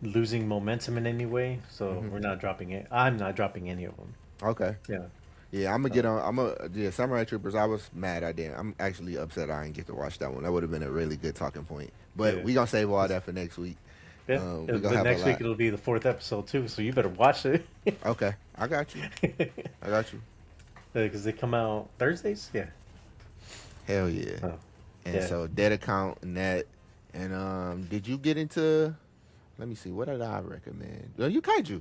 losing momentum in any way. So Hmm. we're not dropping it. I'm not dropping any of them. Okay. Yeah. Yeah, I'm gonna So get on. Yeah, Samurai Troopers. I was mad I didn't. I'm actually upset I didn't get to watch that one. That would have been a really good talking point. But yeah. we gonna save all that for next week. Yeah. We gonna But have a next week lot. it'll be the fourth episode too. So you better watch it. Okay, I got you. I got you. Because they come out Thursdays. Yeah. Hell yeah. Oh. And Yeah. so Dead Account and that. And did you get into? Let me see. What did I recommend? You kaiju.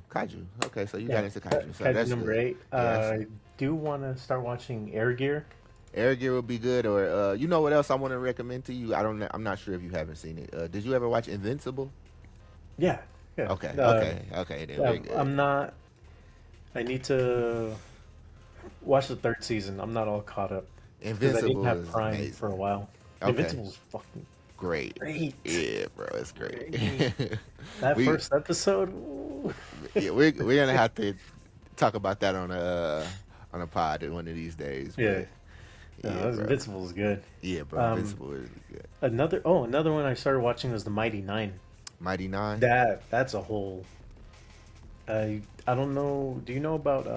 Okay, so you got Yeah. into kaiju. So Kaiju that's number good. 8. Yeah, I do want to start watching Air Gear. Air Gear would be good. Or you know what else I want to recommend to you? I don't. I'm not sure if you haven't seen it. Did you ever watch Invincible? Yeah. Yeah. Okay. Okay. Then very good. I'm not. I need to watch the third season. I'm not all caught up because I didn't Invincible have is Prime for a amazing. while. Okay. Invincible's fucking Great. great. Yeah, bro, it's great. Great. That we first episode. Ooh. yeah, we're gonna have to talk about that on a pod one of these days. Yeah. But yeah, No, bro. Invincible is good. Yeah, bro. Um, Invincible is really good. another one I started watching was the Mighty Nine. Mighty Nine. That's a whole. I don't know. Do you know about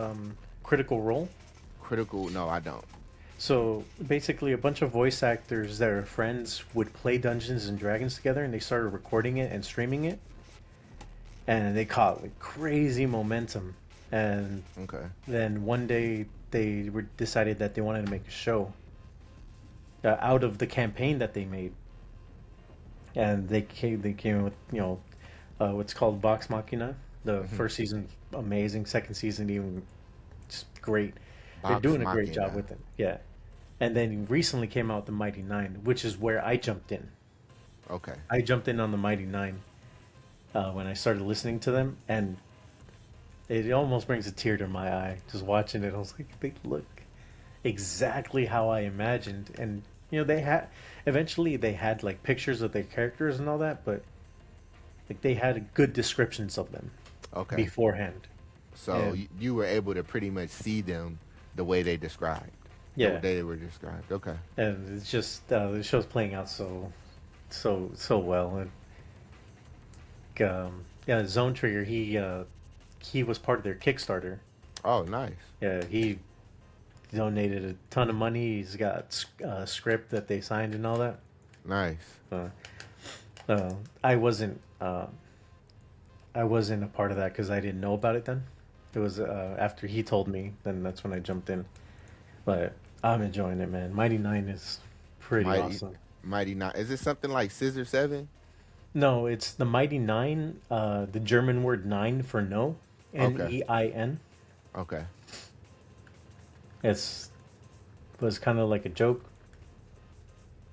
Critical Role? Critical. No, I don't. So basically, a bunch of voice actors that are friends would play Dungeons and Dragons together, and they started recording it and streaming it, and they caught like crazy momentum. And Okay. then one day they decided that they wanted to make a show out of the campaign that they made, and they came with what's called Vox Machina. The Hmm. first season amazing, second season even just great. They're Box doing a great job Machina. with it. Yeah. And then recently came out the Mighty Nine, which is where I jumped in. Okay. I jumped in on the Mighty Nine when I started listening to them, and it almost brings a tear to my eye just watching it. I was like, they look exactly how I imagined, and they had eventually they had like pictures of their characters and all that, but like they had good descriptions of them Okay. beforehand. So And you were able to pretty much see them the way they described. The way yeah, they were described. Okay. and it's just the show's playing out so well, and Yeah, Zone Trigger. He was part of their Kickstarter. Oh, nice. Yeah, he donated a ton of money. He's got a script that they signed and all that. Nice. Uh, uh, I wasn't. I wasn't a part of that because I didn't know about it then. It was after he told me. Then that's when I jumped in. But I'm enjoying it, man. Mighty Nine is pretty Mighty awesome. Mighty Nine. Is it something like Scissor Seven? No, it's the Mighty Nine. The German word nine for no. Okay. Nein. Okay. It's was kind of like a joke.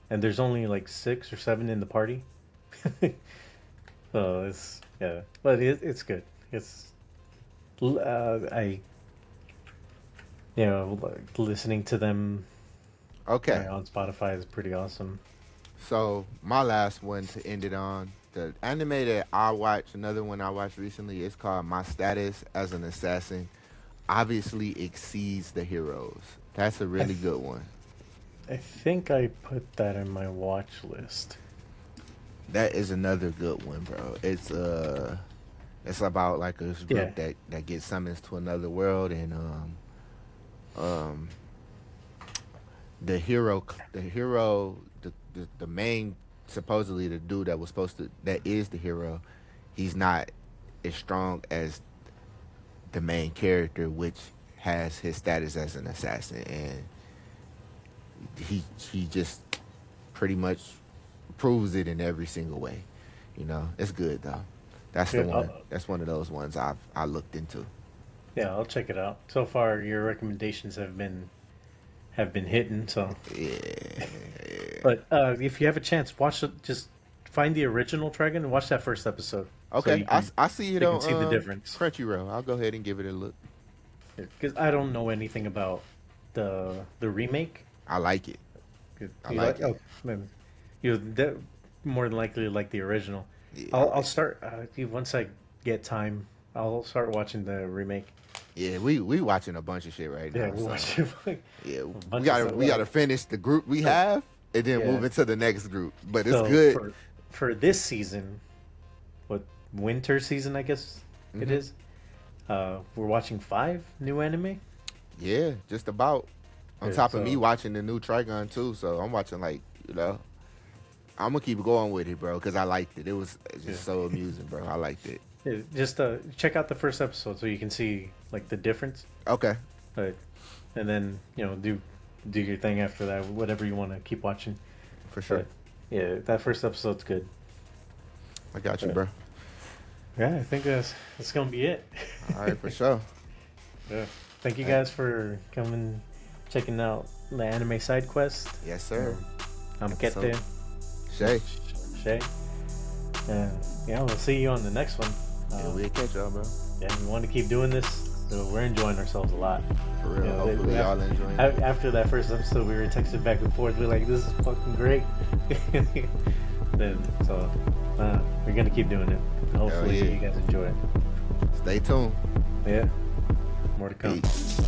And there's only like 6 or 7 in the party. So it's yeah, but it's good. It's I like listening to them Okay. on Spotify is pretty awesome. So my last one to end it on, the anime that I watched, another one I watched recently, is called My Status as an Assassin. Obviously exceeds the heroes. That's a I really th- good one. I think I put that in my watch list. That is another good one, bro. It's about like a Yeah, group that gets summoned to another world, and um the main, supposedly the dude that was supposed to, that is the hero, he's not as strong as the main character, which has his status as an assassin, and he just pretty much proves it in every single way. It's good though. That's the yeah, one. That's one of those ones I looked into. yeah. I'll check it out. So far, your recommendations have been hitting. So, Yeah. but if you have a chance, watch it. Just find the original Dragon and watch that first episode, so Okay, I see it you can on see the difference. Crunchyroll. I'll go ahead and give it a look. Because I don't know anything about the remake. I like it. 'Cause I you like like it. oh man, that more than likely like the original. Yeah, I I'll like it. start once I get time. I'll start watching the remake. Yeah, we watching a bunch of shit right Yeah, now. we'll So watch it. yeah, A we bunch of gotta stuff. we gotta finish the group we So, have and then yeah. move into the next group. But it's So good. for this season, what winter season I guess it Hmm. is. We're watching 5 new anime. Yeah, just about. On Yeah, top of me so watching the new Trigon too, so I'm watching I'm gonna keep going with it, bro, because I liked it. It was yeah, just so amusing, bro. I liked it. yeah, just check out the first episode so you can see like the difference. Okay, But and then do your thing after that, whatever you want to keep watching. for sure. But yeah, that first episode's good. I got you, But bro. yeah, I think that's gonna be it. All right, for sure. Yeah. Thank you All right. guys for coming, checking out the anime side quest. Yes, sir. I'm Episode Kete, Shay. Shay, and yeah, we'll see you on the next one. Yeah, we'll catch y'all, bro. Yeah, we want to keep doing this. So we're enjoying ourselves a lot. For real. You know, Hopefully y'all enjoying it. after that first episode, we were texting back and forth. We're like, "This is fucking great." Then so we're gonna keep doing it. Hopefully, yeah. you guys enjoy it. Stay tuned. Yeah, more to come. Peace.